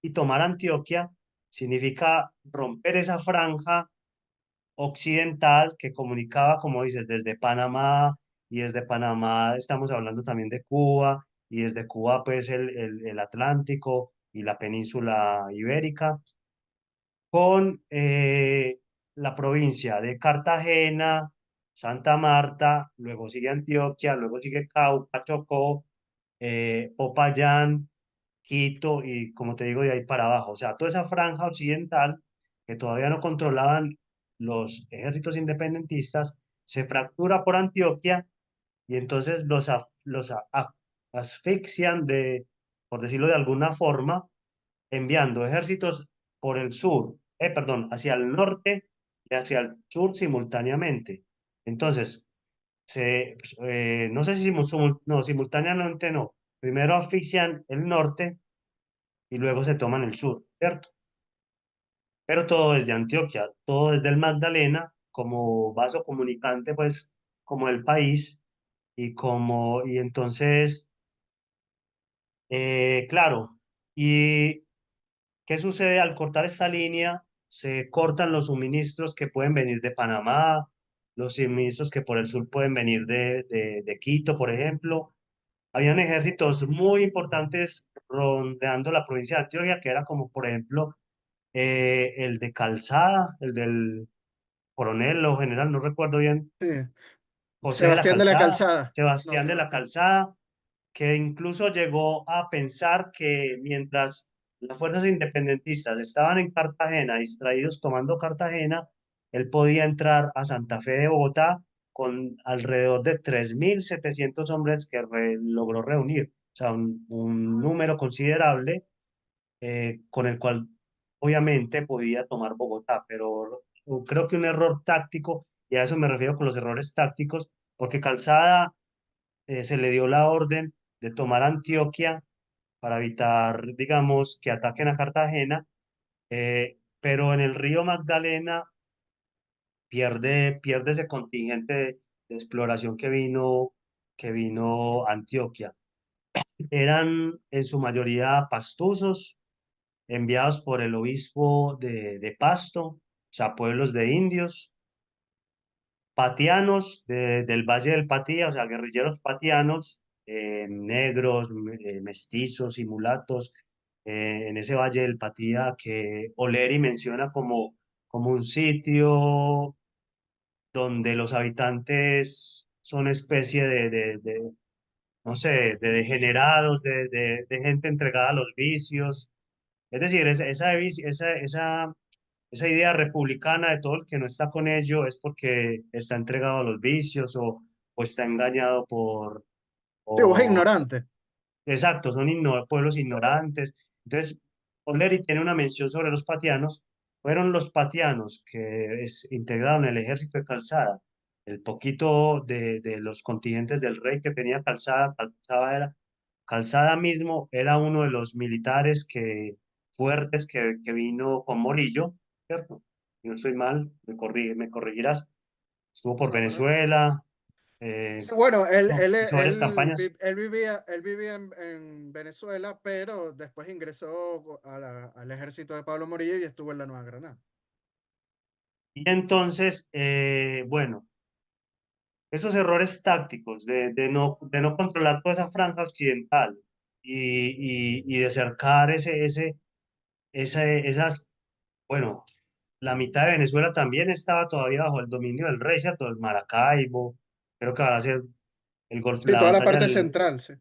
y tomar Antioquia significa romper esa franja occidental que comunicaba, como dices, desde Panamá, y desde Panamá estamos hablando también de Cuba, y desde Cuba pues el Atlántico y la península ibérica, con la provincia de Cartagena, Santa Marta, luego sigue Antioquia, luego sigue Cauca, Chocó, Popayán. Quito y, como te digo, de ahí para abajo. O sea, toda esa franja occidental que todavía no controlaban los ejércitos independentistas, se fractura por Antioquia y entonces asfixian por decirlo de alguna forma, enviando ejércitos por el sur, perdón, hacia el norte y hacia el sur simultáneamente. Entonces, no sé si no, simultáneamente no. Primero asfixian el norte y luego se toman el sur, ¿cierto? Pero todo desde Antioquia, todo desde el Magdalena como vaso comunicante, pues, como el país y entonces, claro, ¿y qué sucede al cortar esta línea? Se cortan los suministros que pueden venir de Panamá, los suministros que por el sur pueden venir de Quito, por ejemplo. Habían ejércitos muy importantes rondeando la provincia de Antioquia, que era como, por ejemplo, el de Calzada, el del coronel o general, no recuerdo bien, Sí. José de la Sebastián de la Calzada, Calzada. No, Sebastián de la Sebastián. Calzada, que incluso llegó a pensar que mientras las fuerzas independentistas estaban en Cartagena, distraídos tomando Cartagena, él podía entrar a Santa Fe de Bogotá con alrededor de 3.700 hombres que logró reunir, o sea, un número considerable con el cual obviamente podía tomar Bogotá, pero creo que un error táctico, y a eso me refiero con los errores tácticos, porque Calzada se le dio la orden de tomar Antioquia para evitar, digamos, que ataquen a Cartagena, pero en el río Magdalena pierde ese contingente de exploración que vino a Antioquia. Eran en su mayoría pastusos, enviados por el obispo de Pasto, o sea, pueblos de indios, patianos del Valle del Patía, o sea, guerrilleros patianos, negros, mestizos y mulatos, en ese Valle del Patía que Oleri menciona como un sitio donde los habitantes son especie no sé, de degenerados, de gente entregada a los vicios. Es decir, esa idea republicana de todo el que no está con ello es porque está entregado a los vicios o está engañado Sí, vos es o, ignorante. exacto, son pueblos ignorantes. Entonces, O'Leary tiene una mención sobre los patianos. Fueron los patianos que integraron el ejército de Calzada. El poquito de los contingentes del rey que tenía Calzada mismo era uno de los militares fuertes que vino con Morillo, ¿cierto? Si no estoy mal, me corregirás. Estuvo por No, no. Venezuela, Sí, bueno, hizo varias campañas. él vivía en Venezuela, pero después ingresó al ejército de Pablo Morillo y estuvo en la Nueva Granada. Y entonces, bueno, esos errores tácticos de no controlar toda esa franja occidental y de cercar esas, bueno, la mitad de Venezuela también estaba todavía bajo el dominio del rey, ¿cierto? El Maracaibo, creo que va a ser Sí, la toda la batalla parte del... central, sí.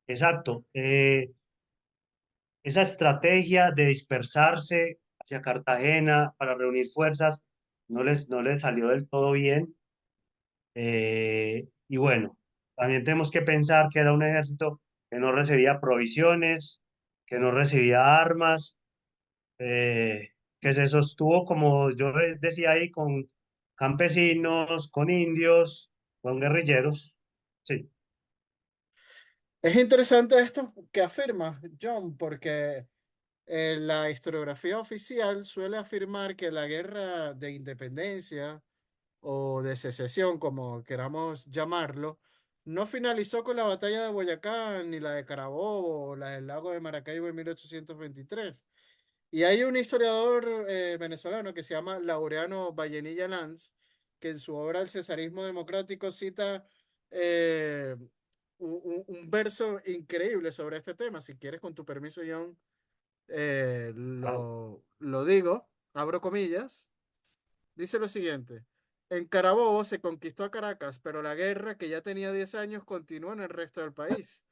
Exacto. Esa estrategia de dispersarse hacia Cartagena para reunir fuerzas no les salió del todo bien. Y bueno, también tenemos que pensar que era un ejército que no recibía provisiones, que no recibía armas, que se sostuvo, como yo decía ahí, con campesinos, con indios, con guerrilleros. Sí, Es interesante esto que afirmas, John, porque la historiografía oficial suele afirmar que la guerra de independencia o de secesión, como queramos llamarlo, no finalizó con la batalla de Boyacá, ni la de Carabobo, o la del lago de Maracaibo en 1823. Y hay un historiador venezolano que se llama Laureano Vallenilla Lanz, que en su obra El Cesarismo Democrático cita eh, un verso increíble sobre este tema. Si quieres, con tu permiso, John, claro. lo digo, abro comillas. Dice lo siguiente: en Carabobo se conquistó a Caracas, pero la guerra, que ya tenía 10 años, continuó en el resto del país.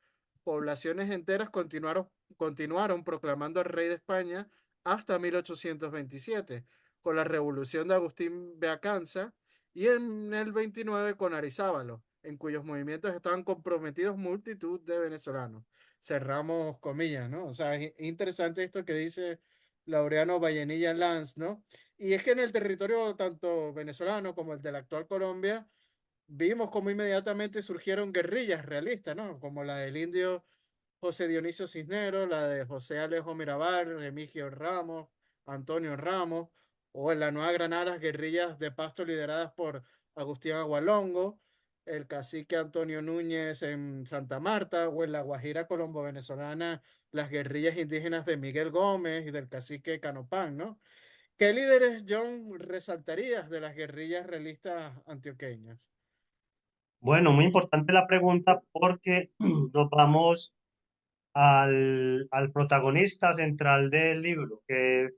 Poblaciones enteras continuaron continuaron proclamando al rey de España hasta 1827, con la revolución de Agustín Beacanza, y en el 29 con Arizábalo, en cuyos movimientos estaban comprometidos multitud de venezolanos. Cerramos comillas, ¿no? O sea, es interesante esto que dice Laureano Vallenilla Lanz, ¿no? Y es que en el territorio tanto venezolano como el de la actual Colombia, vimos cómo inmediatamente surgieron guerrillas realistas, ¿no? Como la del indio José Dionisio Cisneros, la de José Alejo Mirabal, Remigio Ramos, Antonio Ramos, o en la Nueva Granada, las guerrillas de Pasto lideradas por Agustín Agualongo, el cacique Antonio Núñez en Santa Marta, o en la Guajira colombo-venezolana, las guerrillas indígenas de Miguel Gómez y del cacique Canopán, ¿no? ¿Qué líderes, John, resaltarías de las guerrillas realistas antioqueñas? Bueno, muy importante la pregunta porque nos vamos al protagonista central del libro, que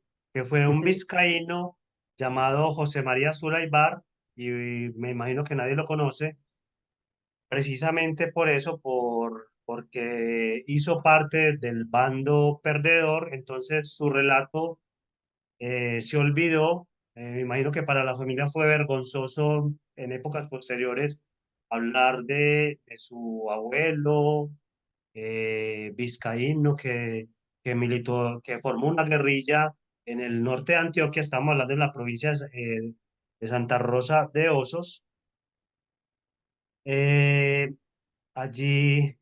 fue un vizcaíno llamado José María Zulaibar, y me imagino que nadie lo conoce, precisamente por eso, porque hizo parte del bando perdedor. Entonces su relato se olvidó. Me imagino que para la familia fue vergonzoso en épocas posteriores hablar de su abuelo vizcaíno que militó, que formó una guerrilla en el norte de Antioquia. Estamos hablando de la provincia de Santa Rosa de Osos. Eh, Allí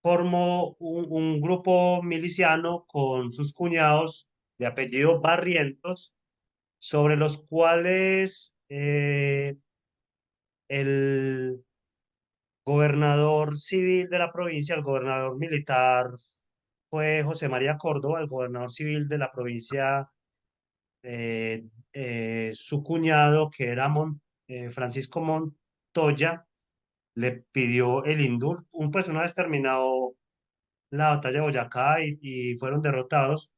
formó un grupo miliciano con sus cuñados de apellido Barrientos, sobre los cuales el gobernador civil de la provincia, el gobernador militar fue José María Córdoba. El gobernador civil de la provincia, eh, su cuñado, que era Francisco Montoya, le pidió el indulto. Pues una vez terminado la batalla de Boyacá y fueron derrotados,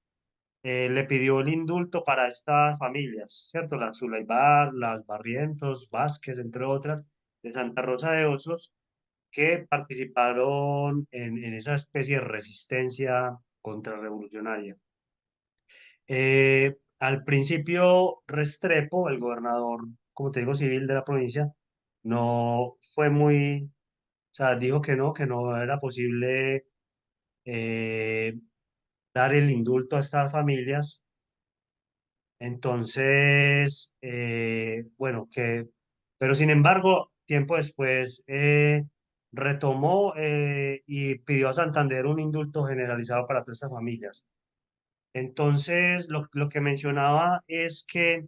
le pidió el indulto para estas familias, ¿cierto? Las Zulaibar, las Barrientos, Vázquez, entre otras, de Santa Rosa de Osos, que participaron en esa especie de resistencia contrarrevolucionaria. Al principio, Restrepo, el gobernador, como te digo, civil de la provincia, no fue muy, o sea, dijo que no era posible eh, dar el indulto a estas familias. Entonces, bueno, pero sin embargo, tiempo después retomó y pidió a Santander un indulto generalizado para todas estas familias. Entonces, lo que mencionaba es que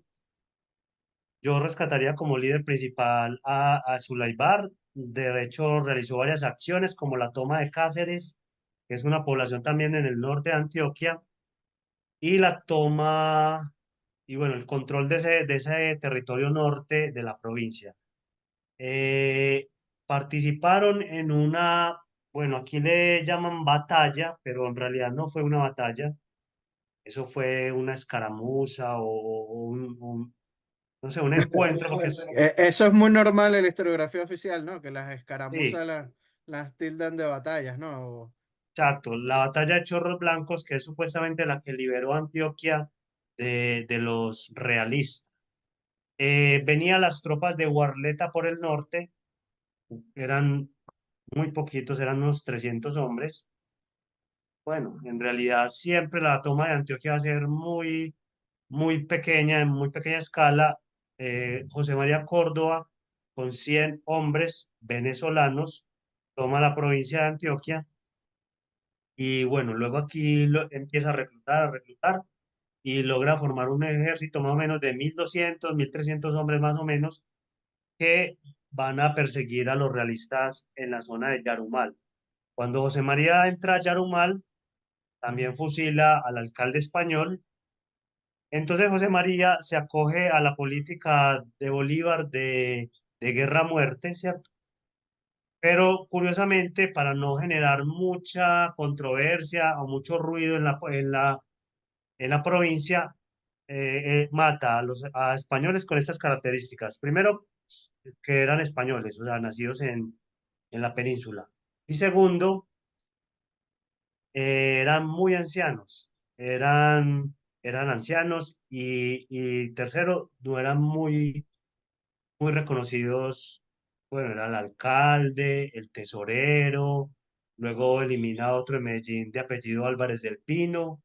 yo rescataría como líder principal a Zulaibar. De hecho, realizó varias acciones como la toma de Cáceres, que es una población también en el norte de Antioquia, y la toma, y bueno, el control de ese territorio norte de la provincia. Eh, Participaron en una, bueno, aquí le llaman batalla, pero en realidad no fue una batalla. Eso fue una escaramuza o no sé, un encuentro, porque Eso es muy normal en la historiografía oficial, ¿no? Que las sí, escaramuzas las tildan de batallas, ¿no? exacto, la batalla de Chorros Blancos, que es supuestamente la que liberó a Antioquia de los realistas. Venían las tropas de Guarleta por el norte, eran muy poquitos, eran unos 300 hombres. Bueno, en realidad siempre la toma de Antioquia va a ser muy pequeña, en muy pequeña escala. José María Córdoba, con 100 hombres venezolanos, toma la provincia de Antioquia y bueno, luego aquí empieza a reclutar y logra formar un ejército más o menos de 1.200, 1.300 hombres más o menos, que van a perseguir a los realistas en la zona de Yarumal. Cuando José María entra a Yarumal, también fusila al alcalde español. Entonces José María se acoge a la política de Bolívar de guerra-muerte, ¿cierto? Pero curiosamente, para no generar mucha controversia o mucho ruido en la provincia, mata a españoles con estas características. Primero, que eran españoles, o sea, nacidos en la península. Y segundo, eran muy ancianos, eran ancianos y tercero, no eran muy reconocidos. Bueno, era el alcalde, el tesorero, luego elimina otro de Medellín de apellido Álvarez del Pino,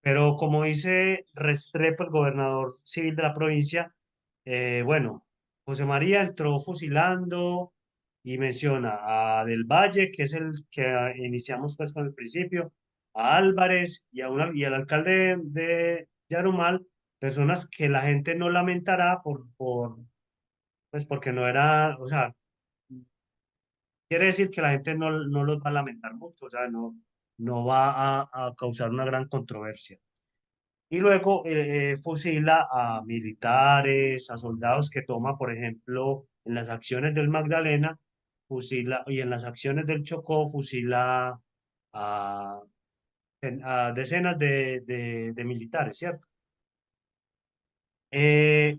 pero como dice Restrepo, el gobernador civil de la provincia, bueno, José María entró fusilando y menciona a Del Valle, que es el que iniciamos pues con el principio, a Álvarez y al alcalde de Yarumal, personas que la gente no lamentará pues porque no era, o sea, quiere decir que la gente no los va a lamentar mucho, o sea, no va a causar una gran controversia. Y luego fusila a militares, a soldados que toma, por ejemplo, en las acciones del Magdalena, fusila, y en las acciones del Chocó, fusila a, a decenas de militares, ¿cierto? Eh,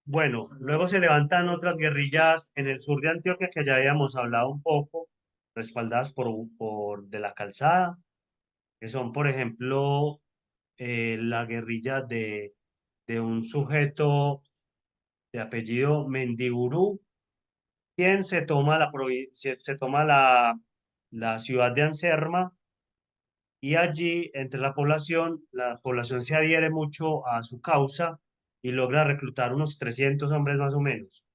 bueno, luego se levantan otras guerrillas en el sur de Antioquia que ya habíamos hablado un poco, respaldadas por De la Calzada, que son, por ejemplo, la guerrilla de un sujeto de apellido Mendiburu, quien se toma la ciudad de Anserma y allí entre la población se adhiere mucho a su causa y logra reclutar unos 300 hombres más o menos.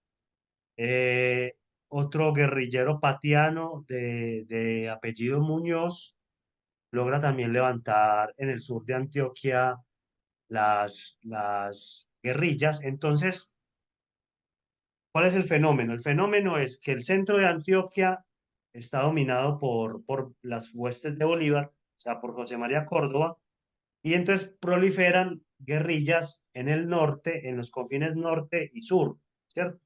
Eh, Otro guerrillero patiano de apellido Muñoz logra también levantar en el sur de Antioquia las guerrillas. Entonces, ¿cuál es el fenómeno? El fenómeno es que el centro de Antioquia está dominado por las huestes de Bolívar, o sea, por José María Córdoba, y entonces proliferan guerrillas en el norte, en los confines norte y sur, ¿cierto?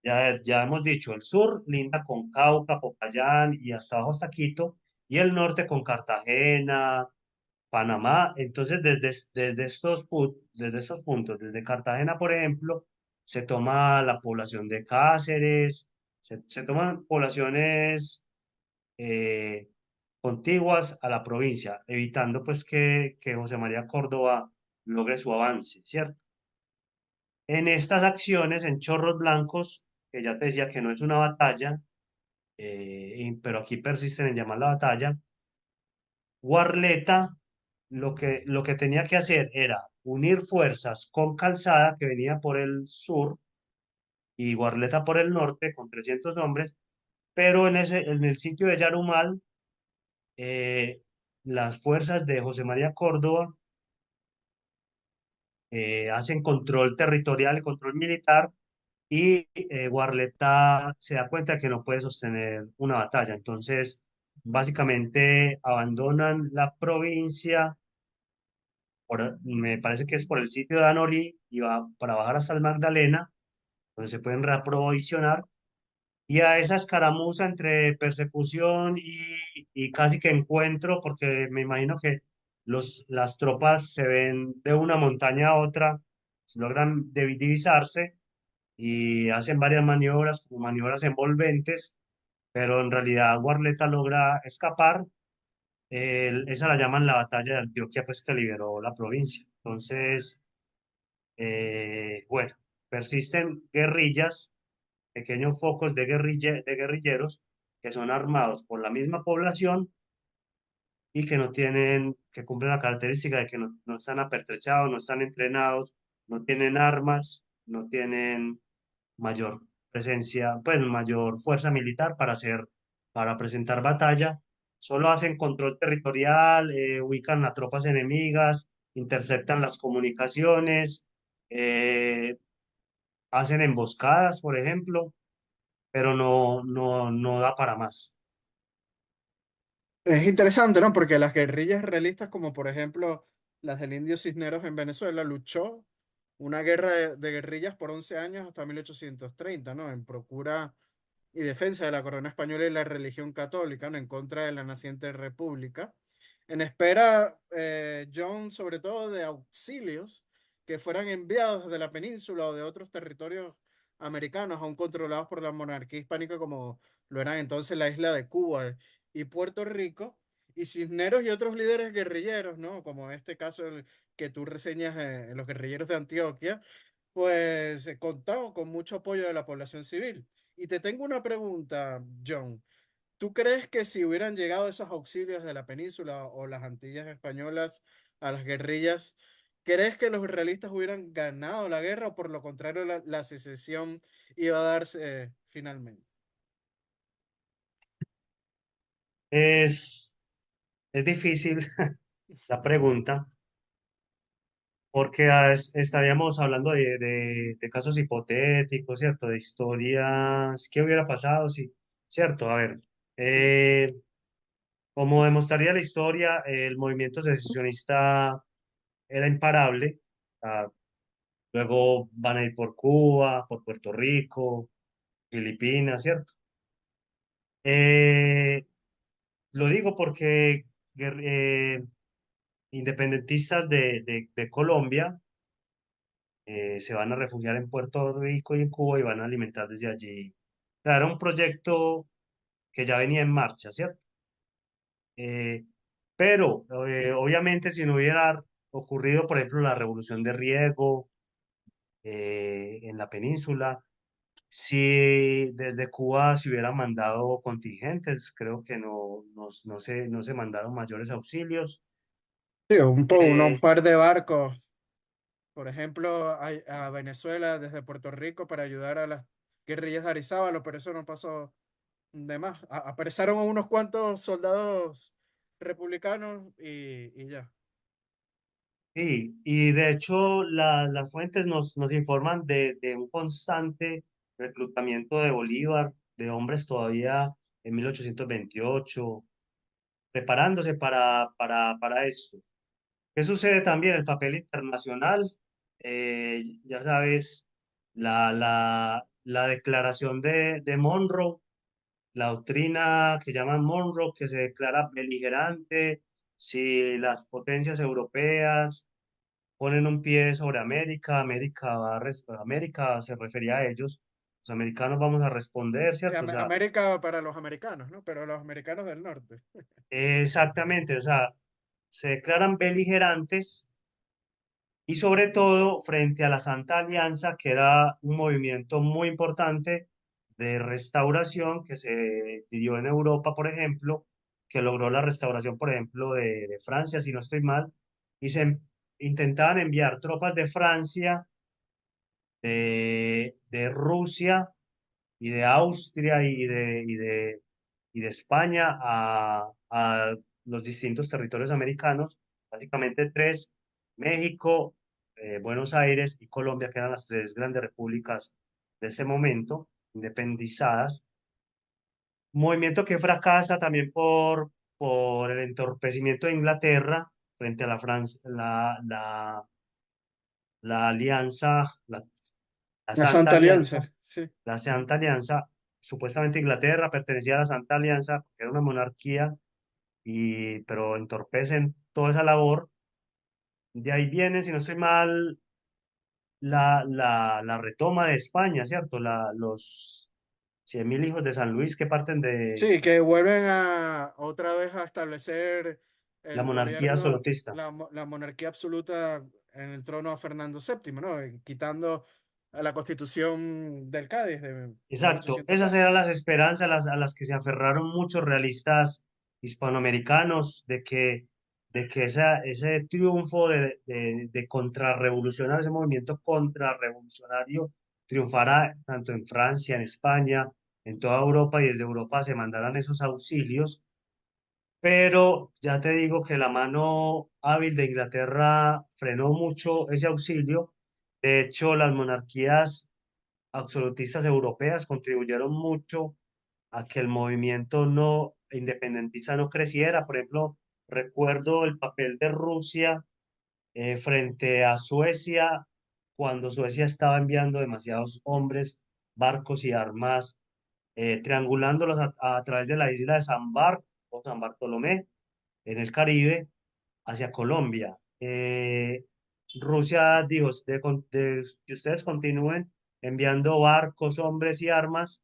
Ya hemos dicho, el sur linda con Cauca, Popayán y hasta abajo hasta Quito, y el norte con Cartagena, Panamá. Entonces, desde estos puntos, desde Cartagena, por ejemplo, se toma la población de Cáceres, se toman poblaciones eh, contiguas a la provincia, evitando pues que José María Córdoba logre su avance, ¿cierto? En estas acciones, en Chorros Blancos, que ya te decía que no es una batalla, pero aquí persisten en llamar la batalla, Guarleta lo que tenía que hacer era unir fuerzas con Calzada, que venía por el sur, y Guarleta por el norte, con 300 hombres, pero en el sitio de Yarumal, eh, las fuerzas de José María Córdoba hacen control territorial y control militar, y Guarleta se da cuenta que no puede sostener una batalla. Entonces, básicamente abandonan la provincia me parece que es por el sitio de Anorí y va para bajar hasta el Magdalena, donde se pueden reaprovisionar. Y a esa escaramuza entre persecución y casi que encuentro, porque me imagino que las tropas se ven de una montaña a otra, logran divisarse y hacen varias maniobras, como maniobras envolventes, pero en realidad Guarleta logra escapar. Esa la llaman la batalla de Antioquia, pues que liberó la provincia. Entonces, bueno, persisten guerrillas, pequeños focos de guerrilleros que son armados por la misma población y que no tienen, que cumplen la característica de que no están apertrechados, no están entrenados, no tienen armas, no tienen mayor presencia, pues mayor fuerza militar para presentar batalla. Solo hacen control territorial, ubican a tropas enemigas, interceptan las comunicaciones, eh, hacen emboscadas, por ejemplo, pero no da para más. Es interesante, ¿no? Porque las guerrillas realistas, como por ejemplo las del Indio Cisneros en Venezuela, luchó una guerra de guerrillas por 11 años hasta 1830, ¿no? En procura y defensa de la corona española y la religión católica, ¿no? En contra de la naciente república. En espera, John, sobre todo, de auxilios que fueran enviados de la península o de otros territorios americanos, aún controlados por la monarquía hispánica, como lo eran entonces la isla de Cuba y Puerto Rico. Y Cisneros y otros líderes guerrilleros, ¿no? Como en este caso el que tú reseñas en los guerrilleros de Antioquia, pues contaron con mucho apoyo de la población civil. Y te tengo una pregunta, John. ¿Tú crees que si hubieran llegado esos auxilios de la península o las Antillas españolas a las guerrillas, crees que los realistas hubieran ganado la guerra o por lo contrario la secesión iba a darse finalmente? Es, es difícil la pregunta, porque estaríamos hablando de casos hipotéticos, ¿cierto? De historias, ¿qué hubiera pasado? Sí, ¿cierto? A ver, Mm. eh, como demostraría la historia, el movimiento secesionista era imparable. Ah, luego van a ir por Cuba, por Puerto Rico, Filipinas, ¿cierto? Eh, lo digo porque independentistas de Colombia se van a refugiar en Puerto Rico y en Cuba y van a alimentar desde allí. O sea, era un proyecto que ya venía en marcha, ¿cierto? Eh, pero obviamente si no hubiera ocurrido, por ejemplo, la revolución de Riego en la península, si desde Cuba se hubieran mandado contingentes, creo que no se mandaron mayores auxilios. Sí, un poco, un Eh, par de barcos, por ejemplo, a Venezuela desde Puerto Rico para ayudar a las guerrillas de Arizábalo, pero eso no pasó de más. Apresaron a unos cuantos soldados republicanos y ya. Sí, y de hecho las fuentes nos informan de un constante reclutamiento de Bolívar, de hombres todavía en 1828, preparándose para esto. ¿Qué sucede también? El papel internacional, ya sabes, la declaración de Monroe, la doctrina que llaman Monroe, que se declara beligerante si las potencias europeas ponen un pie sobre América, América se refería a ellos, los americanos vamos a responder, Sí, ¿cierto? O sea, América para los americanos, ¿no? Pero los americanos del norte. exactamente, o sea, se declaran beligerantes y sobre todo frente a la Santa Alianza, que era un movimiento muy importante de restauración que se dio en Europa, por ejemplo, que logró la restauración, por ejemplo, de Francia, si no estoy mal, y intentaban enviar tropas de Francia, de Rusia y de Austria y de España a los distintos territorios americanos, básicamente tres: México, Buenos Aires y Colombia, que eran las tres grandes repúblicas de ese momento, independizadas. Movimiento que fracasa también por el entorpecimiento de Inglaterra frente a la Francia, la alianza, la La Santa Santa Alianza. Alianza, sí. La Santa Alianza, supuestamente Inglaterra pertenecía a la Santa Alianza, que era una monarquía, pero entorpecen toda esa labor. De ahí viene, si no estoy mal, la retoma de España, ¿cierto? Los 100.000 hijos de San Luis que parten de Sí, que vuelven a otra vez a establecer la el monarquía gobierno, absolutista. la monarquía absoluta en el trono a Fernando VII, ¿no? Quitando a la Constitución del Cádiz de Exacto, esas 1812. eran las esperanzas a las que se aferraron muchos realistas hispanoamericanos de que ese triunfo de contrarrevolucionario, ese movimiento contrarrevolucionario triunfara tanto en Francia, en España, en toda Europa y desde Europa se mandaran esos auxilios. Pero ya te digo que la mano hábil de Inglaterra frenó mucho ese auxilio. De hecho, las monarquías absolutistas europeas contribuyeron mucho a que el movimiento no independentista no creciera. Por ejemplo, recuerdo el papel de Rusia frente a Suecia cuando Suecia estaba enviando demasiados hombres, barcos y armas, triangulándolos a través de la isla de o San Bartolomé en el Caribe hacia Colombia. Rusia dijo, que ustedes continúen enviando barcos, hombres y armas,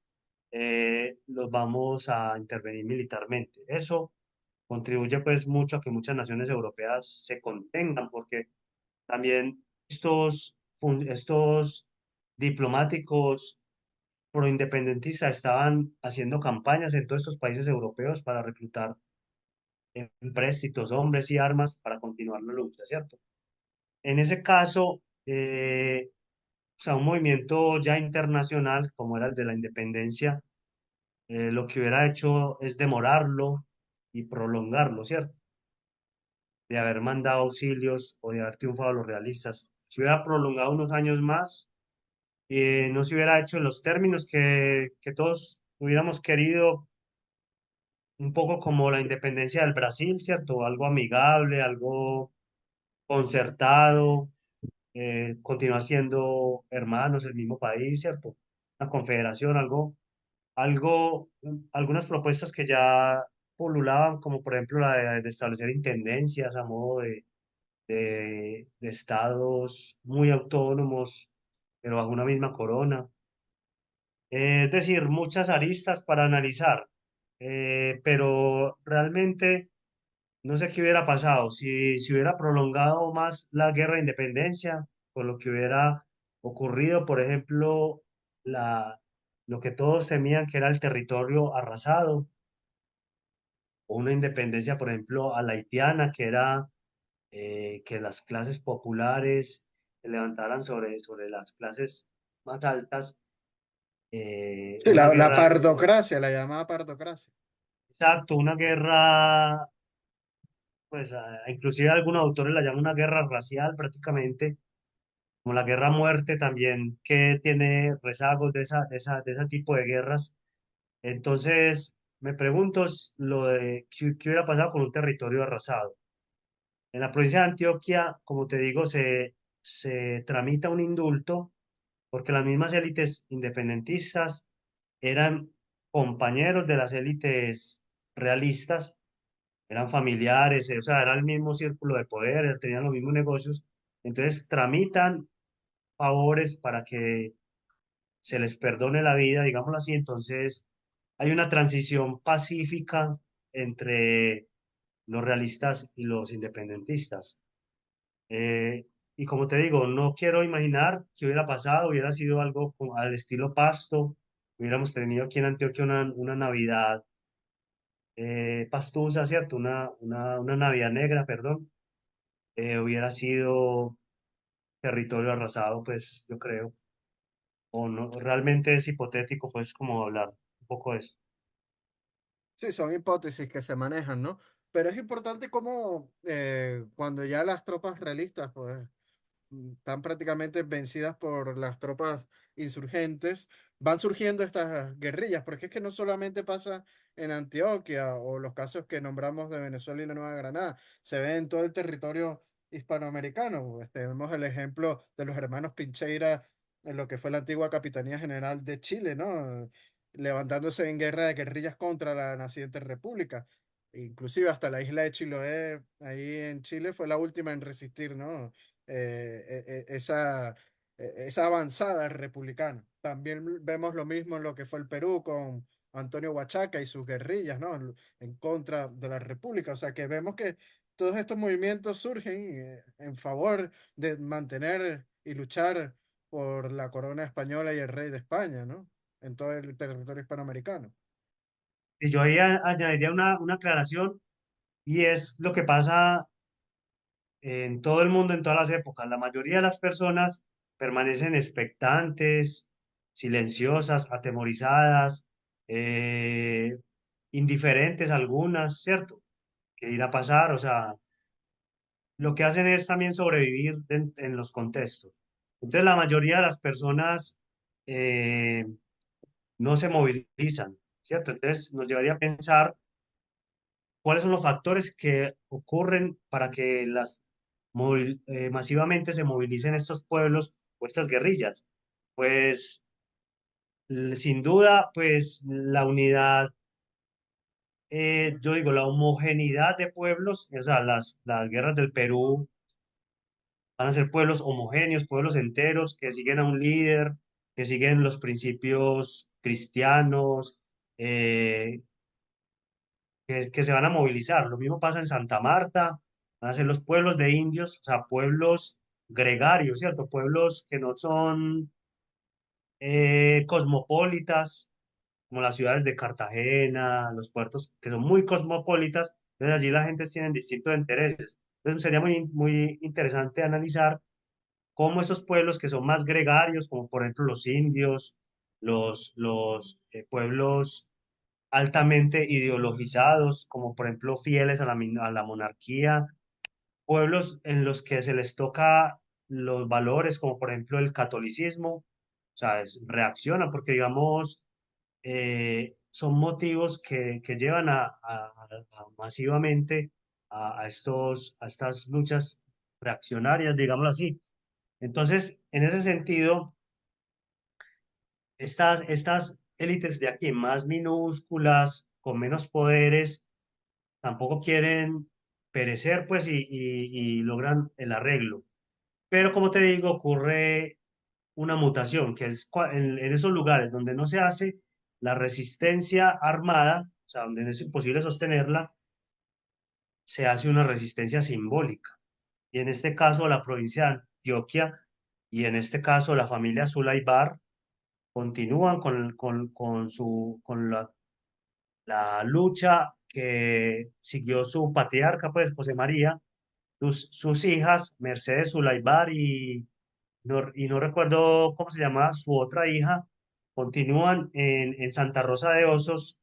los vamos a intervenir militarmente. Eso contribuye pues mucho a que muchas naciones europeas se contengan, porque también estos diplomáticos proindependentistas estaban haciendo campañas en todos estos países europeos para reclutar empréstitos, hombres y armas para continuar la lucha, ¿cierto? En ese caso, o sea, un movimiento ya internacional como era el de la independencia, lo que hubiera hecho es demorarlo y prolongarlo, ¿cierto? De haber mandado auxilios o de haber triunfado los realistas. Se hubiera prolongado unos años más, no se hubiera hecho en los términos que todos hubiéramos querido, un poco como la independencia del Brasil, ¿cierto? Algo amigable, algo concertado, continuar siendo hermanos, el mismo país, ¿cierto? Una confederación, algunas propuestas que ya pululaban, como por ejemplo la de establecer intendencias a modo de estados muy autónomos, pero bajo una misma corona. Es decir, muchas aristas para analizar, pero realmente no sé qué hubiera pasado si hubiera prolongado más la guerra de independencia, por lo que hubiera ocurrido, por ejemplo, la, lo que todos temían que era el territorio arrasado, o una independencia, por ejemplo, a la haitiana, que era que las clases populares se levantaran sobre las clases más altas, Sí, una la guerra, pardocracia, la llamada pardocracia. exacto, una guerra, pues inclusive algunos autores la llaman una guerra racial prácticamente, como la guerra a muerte también, que tiene rezagos de ese tipo de guerras. Entonces, me pregunto lo de qué hubiera pasado con un territorio arrasado. En la provincia de Antioquia, como te digo, se tramita un indulto porque las mismas élites independentistas eran compañeros de las élites realistas, eran familiares, o sea, era el mismo círculo de poder, tenían los mismos negocios, entonces tramitan favores para que se les perdone la vida, digámoslo así, entonces hay una transición pacífica entre los realistas y los independentistas. Eh, y como te digo, no quiero imaginar qué hubiera pasado, hubiera sido algo al estilo Pasto, hubiéramos tenido aquí en Antioquia una Navidad pastusa, ¿cierto? Una Navidad negra, perdón. Hubiera sido territorio arrasado, pues yo creo. O no, realmente es hipotético, pues, como hablar un poco de eso. Sí, son hipótesis que se manejan, ¿no? Pero es importante cómo cuando ya las tropas realistas, pues están prácticamente vencidas por las tropas insurgentes, van surgiendo estas guerrillas, porque es que no solamente pasa en Antioquia o los casos que nombramos de Venezuela y la Nueva Granada, se ve en todo el territorio hispanoamericano. Vemos el ejemplo de los hermanos Pincheira en lo que fue la antigua Capitanía General de Chile, ¿no? Levantándose en guerra de guerrillas contra la naciente república. Inclusive hasta la isla de Chiloé, ahí en Chile, fue la última en resistir, ¿no? Esa, esa avanzada republicana. También vemos lo mismo en lo que fue el Perú con Antonio Huachaca y sus guerrillas, ¿no? En contra de la República. O sea que vemos que todos estos movimientos surgen en favor de mantener y luchar por la corona española y el rey de España, ¿no? En todo el territorio hispanoamericano. Y yo ahí añadiría una aclaración, y es lo que pasa en todo el mundo, en todas las épocas. La mayoría de las personas permanecen expectantes, silenciosas, atemorizadas, eh, indiferentes algunas, ¿cierto? ¿Qué irá a pasar? O sea, lo que hacen es también sobrevivir en los contextos. Entonces, la mayoría de las personas eh, no se movilizan, ¿cierto? Entonces, nos llevaría a pensar cuáles son los factores que ocurren para que masivamente se movilicen estos pueblos o estas guerrillas. Pues, sin duda, pues la unidad, yo digo, la homogeneidad de pueblos, o sea, las guerras del Perú van a ser pueblos homogéneos, pueblos enteros que siguen a un líder, que siguen los principios cristianos, eh, que se van a movilizar. Lo mismo pasa en Santa Marta, van a ser los pueblos de indios, o sea, pueblos gregarios, ¿cierto? Pueblos que no son cosmopolitas, como las ciudades de Cartagena, los puertos que son muy cosmopolitas, entonces allí la gente tiene distintos intereses. Entonces sería muy interesante analizar cómo esos pueblos que son más gregarios, como por ejemplo los indios, los pueblos altamente ideologizados, como por ejemplo fieles a a la monarquía, pueblos en los que se les toca los valores, como por ejemplo el catolicismo, o sea, reaccionan porque digamos, son motivos que llevan masivamente a estas luchas reaccionarias, digámoslo así. Entonces, en ese sentido, estas élites de aquí, más minúsculas, con menos poderes, tampoco quieren perecer, pues, y logran el arreglo. Pero como te digo, ocurre una mutación, que es en esos lugares donde no se hace la resistencia armada, o sea, donde no es imposible sostenerla, se hace una resistencia simbólica. Y en este caso, la provincia de Antioquia y en este caso la familia Sulaybar continúan con la lucha que siguió su patriarca, pues José María, sus hijas, Mercedes Sulaybar y no recuerdo cómo se llamaba su otra hija, continúan en Santa Rosa de Osos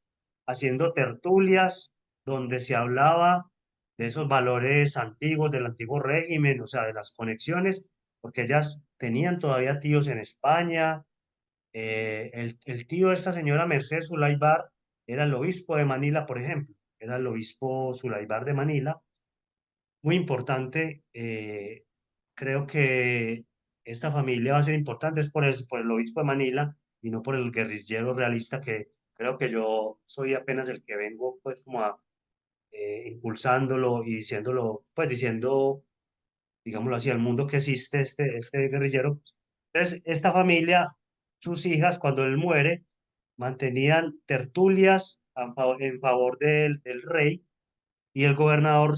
haciendo tertulias donde se hablaba de esos valores antiguos del antiguo régimen, o sea, de las conexiones, porque ellas tenían todavía tíos en España. El tío de esta señora Mercedes Sulaybar era el obispo de Manila, por ejemplo, era el obispo Sulaybar de Manila, muy importante. Creo que esta familia va a ser importante, es por el obispo de Manila y no por el guerrillero realista que creo que yo soy apenas el que vengo pues como impulsándolo y diciéndolo, pues diciendo, digámoslo así, al mundo que existe este guerrillero. Entonces, esta familia, sus hijas, cuando él muere, mantenían tertulias en favor del rey y el gobernador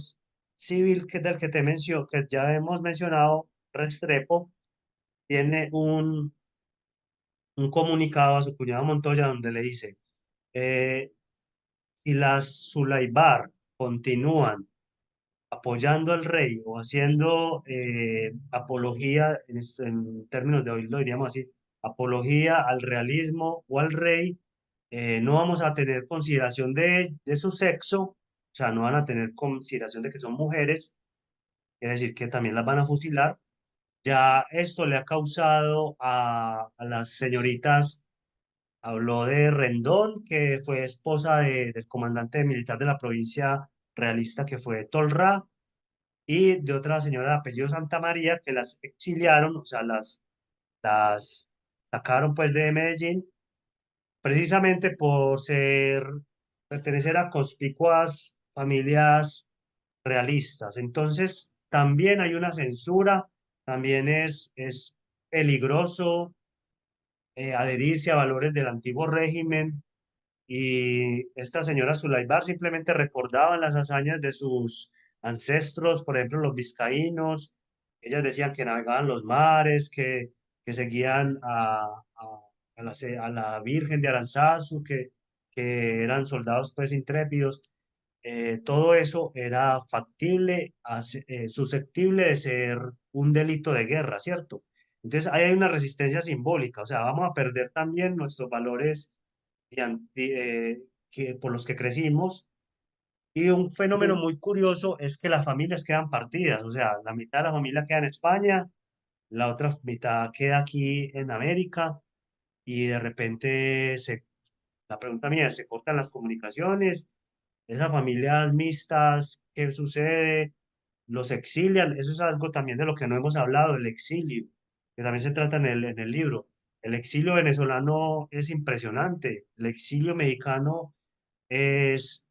civil que del que te menciono, que ya hemos mencionado, Restrepo, tiene un comunicado a su cuñado Montoya donde le dice, eh, si las Sulaybar continúan apoyando al rey o haciendo apología, en términos de hoy lo diríamos así, apología al realismo o al rey, no vamos a tener consideración de su sexo, o sea, no van a tener consideración de que son mujeres, es decir, que también las van a fusilar. Ya esto le ha causado a las señoritas, habló de Rendón, que fue esposa del comandante militar de la provincia realista que fue Tolra, y de otra señora de apellido Santa María, que las exiliaron, o sea, las sacaron pues de Medellín, precisamente por pertenecer a conspicuas familias realistas. Entonces, también hay una censura, también es peligroso adherirse a valores del antiguo régimen. Y esta señora Sulaybar simplemente recordaban las hazañas de sus ancestros, por ejemplo, los vizcaínos. Ellas decían que navegaban los mares, que seguían a la Virgen de Aranzazu, que eran soldados pues intrépidos. Todo eso era factible, susceptible de ser un delito de guerra, ¿cierto? Entonces ahí hay una resistencia simbólica, o sea, vamos a perder también nuestros valores por los que crecimos. Y un fenómeno Sí. muy curioso es que las familias quedan partidas, o sea, la mitad de la familia queda en España, la otra mitad queda aquí en América y de repente la pregunta mía es, ¿se cortan las comunicaciones? Esas familias mixtas, ¿qué sucede? Los exilian, eso es algo también de lo que no hemos hablado, el exilio, que también se trata en el libro. El exilio venezolano es impresionante, el exilio mexicano es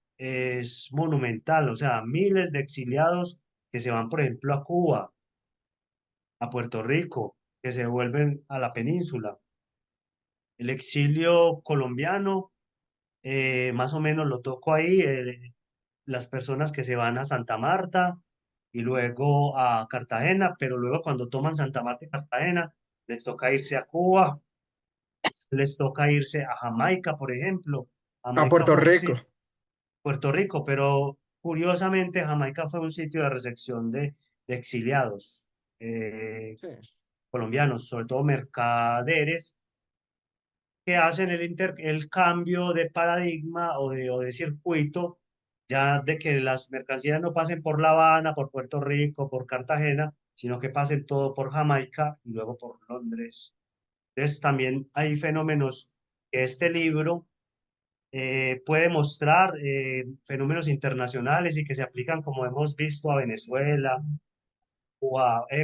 monumental, o sea, miles de exiliados que se van, por ejemplo, a Cuba, a Puerto Rico, que se vuelven a la península. El exilio colombiano, más o menos lo toco ahí. las personas que se van a Santa Marta y luego a Cartagena, pero luego cuando toman Santa Marta y Cartagena, les toca irse a Cuba, les toca irse a Jamaica, por ejemplo. A Jamaica Puerto fue un Rico. sitio, Puerto Rico, pero curiosamente Jamaica fue un sitio de recepción de exiliados Sí. colombianos, sobre todo mercaderes que hacen el cambio de paradigma o de circuito, ya de que las mercancías no pasen por La Habana, por Puerto Rico, por Cartagena, sino que pasen todo por Jamaica y luego por Londres. Entonces también hay fenómenos que este libro puede mostrar, fenómenos internacionales y que se aplican, como hemos visto, a Venezuela,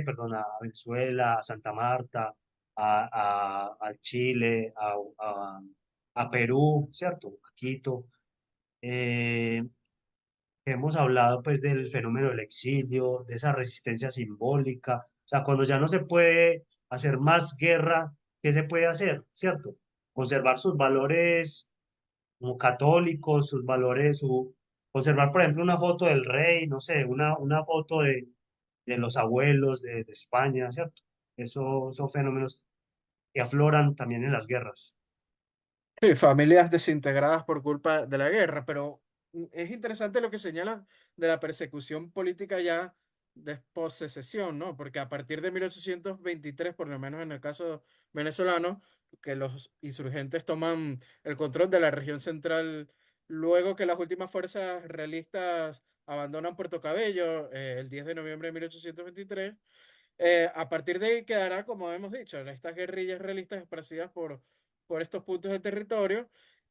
perdón, a Venezuela, a Santa Marta, a Chile, a Perú, ¿cierto? A Quito. Eh, Hemos hablado pues del fenómeno del exilio, de esa resistencia simbólica. O sea, cuando ya no se puede hacer más guerra, ¿qué se puede hacer? ¿Cierto? Conservar sus valores como católicos, sus valores, conservar, por ejemplo, una foto del rey, no sé, una foto de los abuelos de España, ¿cierto? Eso son fenómenos que afloran también en las guerras. Sí, familias desintegradas por culpa de la guerra, pero es interesante lo que señalan de la persecución política ya después secesión, ¿no? Porque a partir de 1823, por lo menos en el caso venezolano, que los insurgentes toman el control de la región central luego que las últimas fuerzas realistas abandonan Puerto Cabello, el 10 de noviembre de 1823. A partir de ahí quedará, como hemos dicho, estas guerrillas realistas esparcidas por estos puntos de territorio.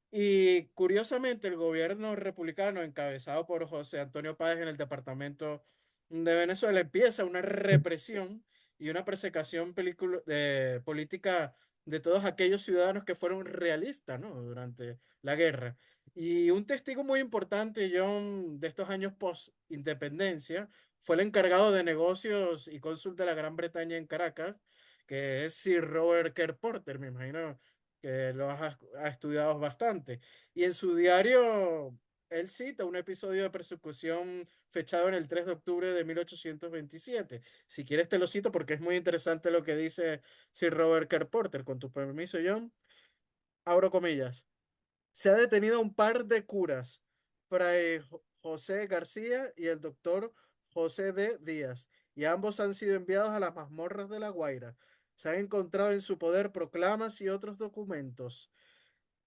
Y curiosamente, el gobierno republicano, encabezado por José Antonio Páez en el departamento de Venezuela, empieza una represión y una persecución política de todos aquellos ciudadanos que fueron realistas, ¿no? Durante la guerra. Y un testigo muy importante, John, de estos años post-independencia, fue el encargado de negocios y cónsul de la Gran Bretaña en Caracas, que es Sir Robert Kerr Porter, me imagino que ha estudiado bastante. Y en su diario, él cita un episodio de persecución fechado en el 3 de octubre de 1827. Si quieres te lo cito porque es muy interesante lo que dice Sir Robert Kerr Porter. Con tu permiso, John, abro comillas. Se ha detenido a un par de curas, Fray José García y el doctor José de Díaz, y ambos han sido enviados a las mazmorras de La Guaira. Se han encontrado en su poder proclamas y otros documentos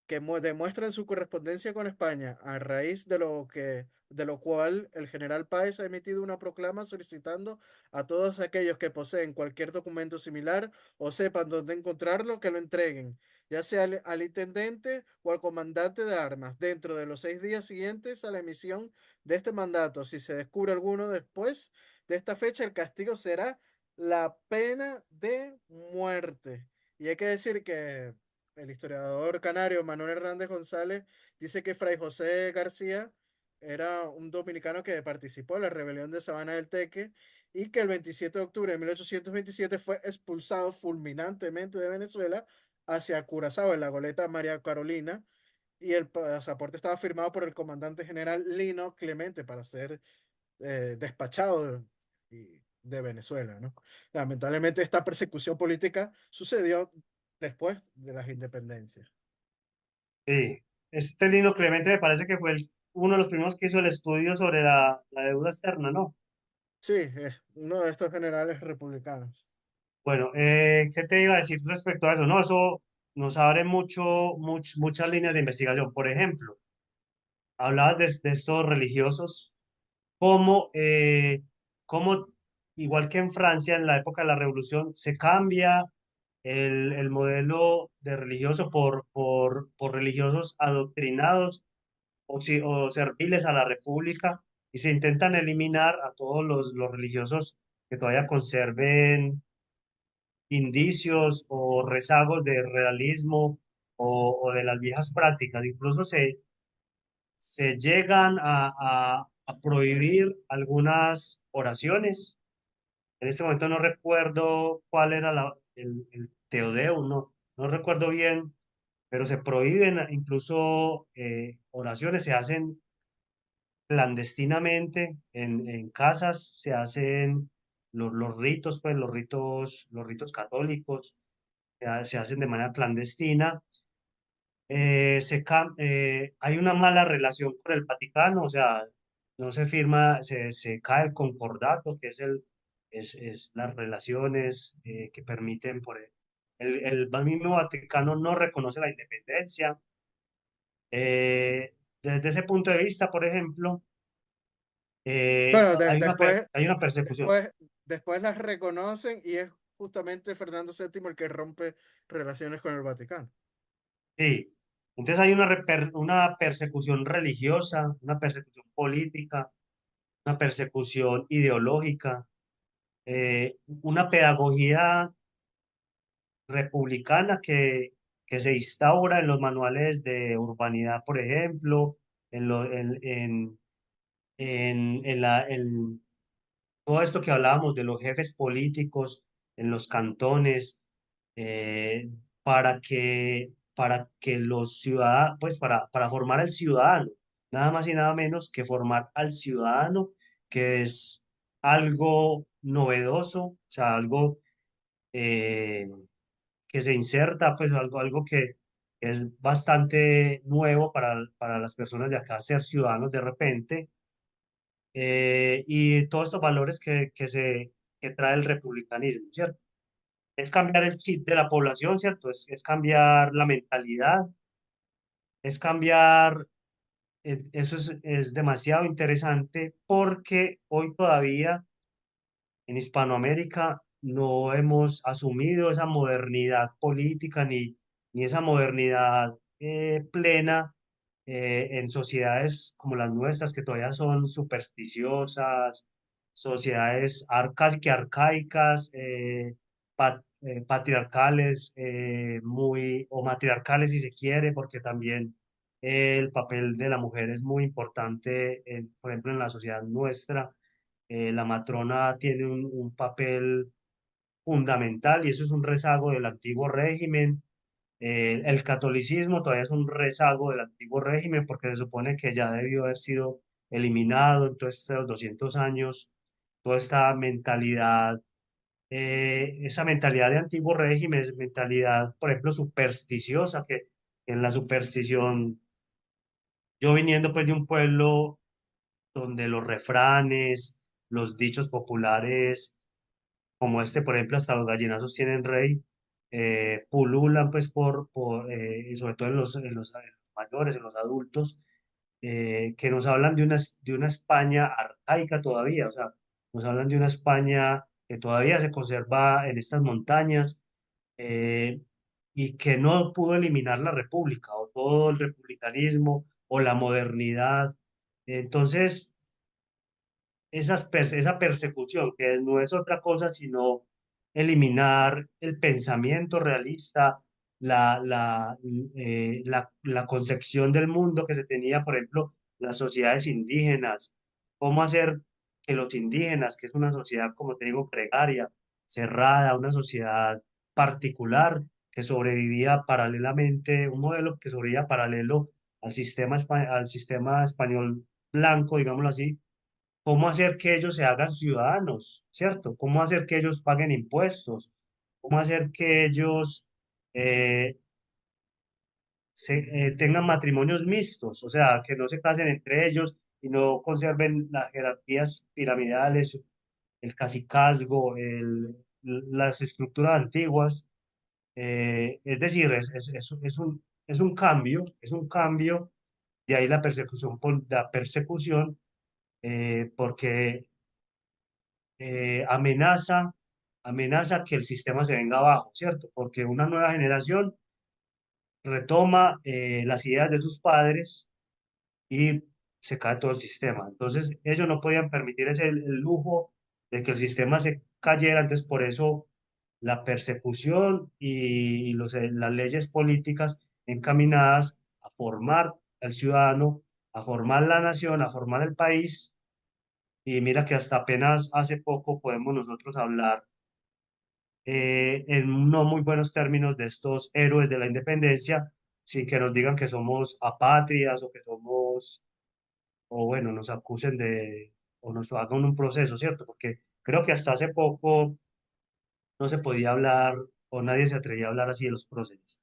que demuestran su correspondencia con España, a raíz de lo cual el general Páez ha emitido una proclama solicitando a todos aquellos que poseen cualquier documento similar o sepan dónde encontrarlo, que lo entreguen, ya sea al intendente o al comandante de armas, dentro de los 6 días siguientes a la emisión de este mandato. Si se descubre alguno después de esta fecha, el castigo será la pena de muerte. Y hay que decir que el historiador canario Manuel Hernández González dice que Fray José García era un dominicano que participó en la rebelión de Sabana del Teque y que el 27 de octubre de 1827 fue expulsado fulminantemente de Venezuela hacia Curazao en la goleta María Carolina, y el pasaporte estaba firmado por el comandante general Lino Clemente para ser despachado de Venezuela, ¿no? Lamentablemente esta persecución política sucedió después de las independencias. Sí, este Lino Clemente me parece que fue uno de los primeros que hizo el estudio sobre la deuda externa, ¿no? Sí, es uno de estos generales republicanos. Bueno, ¿qué te iba a decir respecto a eso? No, eso nos abre muchas líneas de investigación. Por ejemplo, hablabas de estos religiosos, cómo, cómo, igual que en Francia, en la época de la Revolución, se cambia el modelo de religioso por religiosos adoctrinados o serviles a la República y se intentan eliminar a todos los religiosos que todavía conserven indicios o rezagos de realismo o de las viejas prácticas. Incluso se llegan a prohibir algunas oraciones. En este momento no recuerdo cuál era el Teodeum, no recuerdo bien, pero se prohíben incluso oraciones, se hacen clandestinamente en casas, se hacen los ritos, pues los ritos católicos, se hacen de manera clandestina. Hay una mala relación con el Vaticano, o sea, no se firma, se cae el concordato, que es las relaciones que permiten, el mismo Vaticano no reconoce la independencia. Desde ese punto de vista, por ejemplo, Bueno, hay una persecución. después, después las reconocen y es justamente Fernando VII el que rompe relaciones con el Vaticano. Sí. Entonces hay una persecución religiosa, una persecución política, una persecución ideológica, una pedagogía republicana que se instaura en los manuales de urbanidad, por ejemplo, en, lo- en todo esto que hablábamos de los jefes políticos en los cantones, eh, para que los ciudadanos, pues para formar al ciudadano, nada más y nada menos que formar al ciudadano, que es algo novedoso, o sea, algo eh, que se inserta, pues algo que es bastante nuevo para las personas de acá, ser ciudadanos de repente, y todos estos valores que trae el republicanismo, ¿cierto? Es cambiar el chip de la población, ¿cierto? Es cambiar la mentalidad, es cambiar, eso es demasiado interesante porque hoy todavía en Hispanoamérica no hemos asumido esa modernidad política ni esa modernidad plena en sociedades como las nuestras, que todavía son supersticiosas, sociedades casi que arcaicas, patriarcales, o matriarcales si se quiere, porque también el papel de la mujer es muy importante, por ejemplo, en la sociedad nuestra. La matrona tiene un papel fundamental y eso es un rezago del antiguo régimen. El catolicismo todavía es un rezago del antiguo régimen porque se supone que ya debió haber sido eliminado en todos estos 200 años, toda esta mentalidad, esa mentalidad de antiguo régimen, es mentalidad, por ejemplo, supersticiosa, que en la superstición, yo viniendo pues de un pueblo donde los refranes, los dichos populares, como este, por ejemplo, hasta los gallinazos tienen rey, pululan pues y sobre todo en los mayores, en los adultos, que nos hablan de una España arcaica todavía, o sea, nos hablan de una España que todavía se conserva en estas montañas, eh, y que no pudo eliminar la república o todo el republicanismo o la modernidad. Entonces, esa persecución, no es otra cosa sino eliminar el pensamiento realista, la concepción del mundo que se tenía, por ejemplo, las sociedades indígenas, cómo hacer que los indígenas, que es una sociedad, como te digo, gregaria, cerrada, una sociedad particular que sobrevivía paralelamente, un modelo que sobrevivía paralelo al sistema español blanco, digámoslo así, cómo hacer que ellos se hagan ciudadanos, ¿cierto? Cómo hacer que ellos paguen impuestos, cómo hacer que ellos eh, tengan matrimonios mixtos, o sea, que no se casen entre ellos y no conserven las jerarquías piramidales, el cacicazgo, las estructuras antiguas. Es decir, es un cambio, de ahí la persecución, la persecución, porque amenaza que el sistema se venga abajo, ¿cierto? Porque una nueva generación retoma las ideas de sus padres y se cae todo el sistema. Entonces, ellos no podían permitir el lujo de que el sistema se cayera, entonces por eso la persecución y las leyes políticas encaminadas a formar al ciudadano, a formar la nación, a formar el país. Y mira que hasta apenas hace poco podemos nosotros hablar en no muy buenos términos de estos héroes de la independencia, sin que nos digan que somos apátridas o que somos o bueno, nos acusen o nos hagan un proceso, ¿cierto? Porque creo que hasta hace poco no se podía hablar o nadie se atrevía a hablar así de los próceres.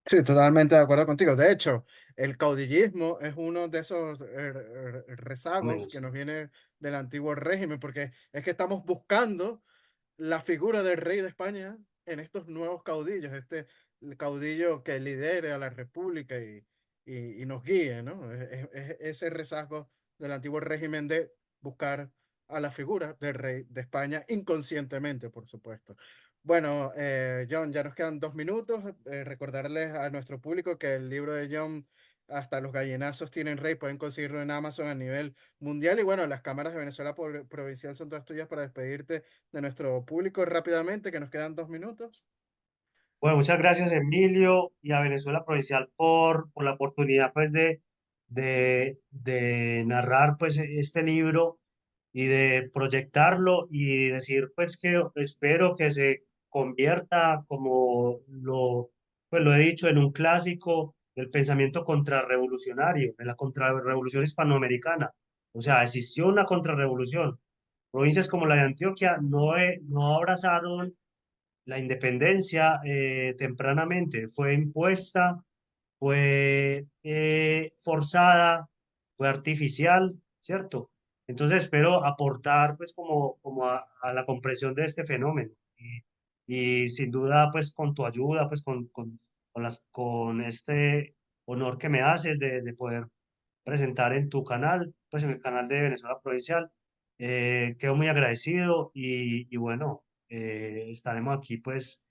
Sí, totalmente de acuerdo contigo. De hecho, el caudillismo es uno de esos rezagos que Fenómenos. nos viene del antiguo régimen, porque es que estamos buscando la figura del rey de España en estos nuevos caudillos, este el caudillo que lidere a la república y nos guíe, ¿no? Es ese rezago del antiguo régimen de buscar a la figura del rey de España inconscientemente, por supuesto. Bueno, John, ya nos quedan 2 minutos. Recordarles a nuestro público que el libro de John, Hasta los gallinazos tienen rey, pueden conseguirlo en Amazon a nivel mundial. Y bueno, las cámaras de Venezuela Provincial son todas tuyas para despedirte de nuestro público rápidamente, que nos quedan 2 minutos. Bueno, muchas gracias, Emilio, y a Venezuela Provincial por la oportunidad pues de narrar pues este libro y de proyectarlo y decir pues que espero que se convierta como pues lo he dicho en un clásico del pensamiento contrarrevolucionario, de la contrarrevolución hispanoamericana. O sea, existió una contrarrevolución. Provincias como la de Antioquia no abrazaron la independencia tempranamente, fue impuesta, fue forzada, fue artificial, ¿cierto? Entonces espero aportar pues como a la comprensión de este fenómeno y sin duda pues con tu ayuda, pues con este honor que me haces de poder presentar en tu canal, pues en el canal de Venezuela Provincial. Quedo muy agradecido y bueno, estaremos aquí pues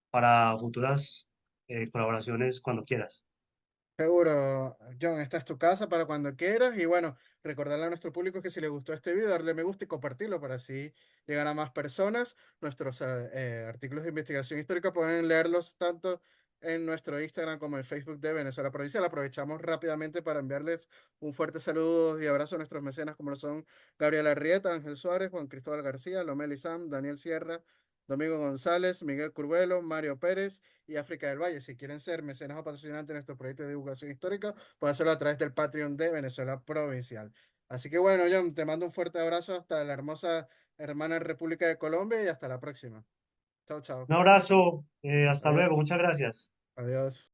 para futuras colaboraciones cuando quieras. Seguro, John, esta es tu casa para cuando quieras. Y bueno, recordarle a nuestro público que si le gustó este video, darle me gusta y compartirlo para así llegar a más personas. Nuestros artículos de investigación histórica pueden leerlos tanto en nuestro Instagram como en Facebook de Venezuela Provincial. Aprovechamos rápidamente para enviarles un fuerte saludo y abrazo a nuestros mecenas como lo son Gabriel Arrieta, Ángel Suárez, Juan Cristóbal García, Lomel Sam, Daniel Sierra, Domingo González, Miguel Curvelo, Mario Pérez y África del Valle. Si quieren ser mecenas o patrocinantes de nuestro proyecto de divulgación histórica, pueden hacerlo a través del Patreon de Venezuela Provincial. Así que bueno, John, te mando un fuerte abrazo hasta la hermosa hermana República de Colombia y hasta la próxima. Chao, chao. Un abrazo, hasta luego, Adiós. muchas gracias. Adiós.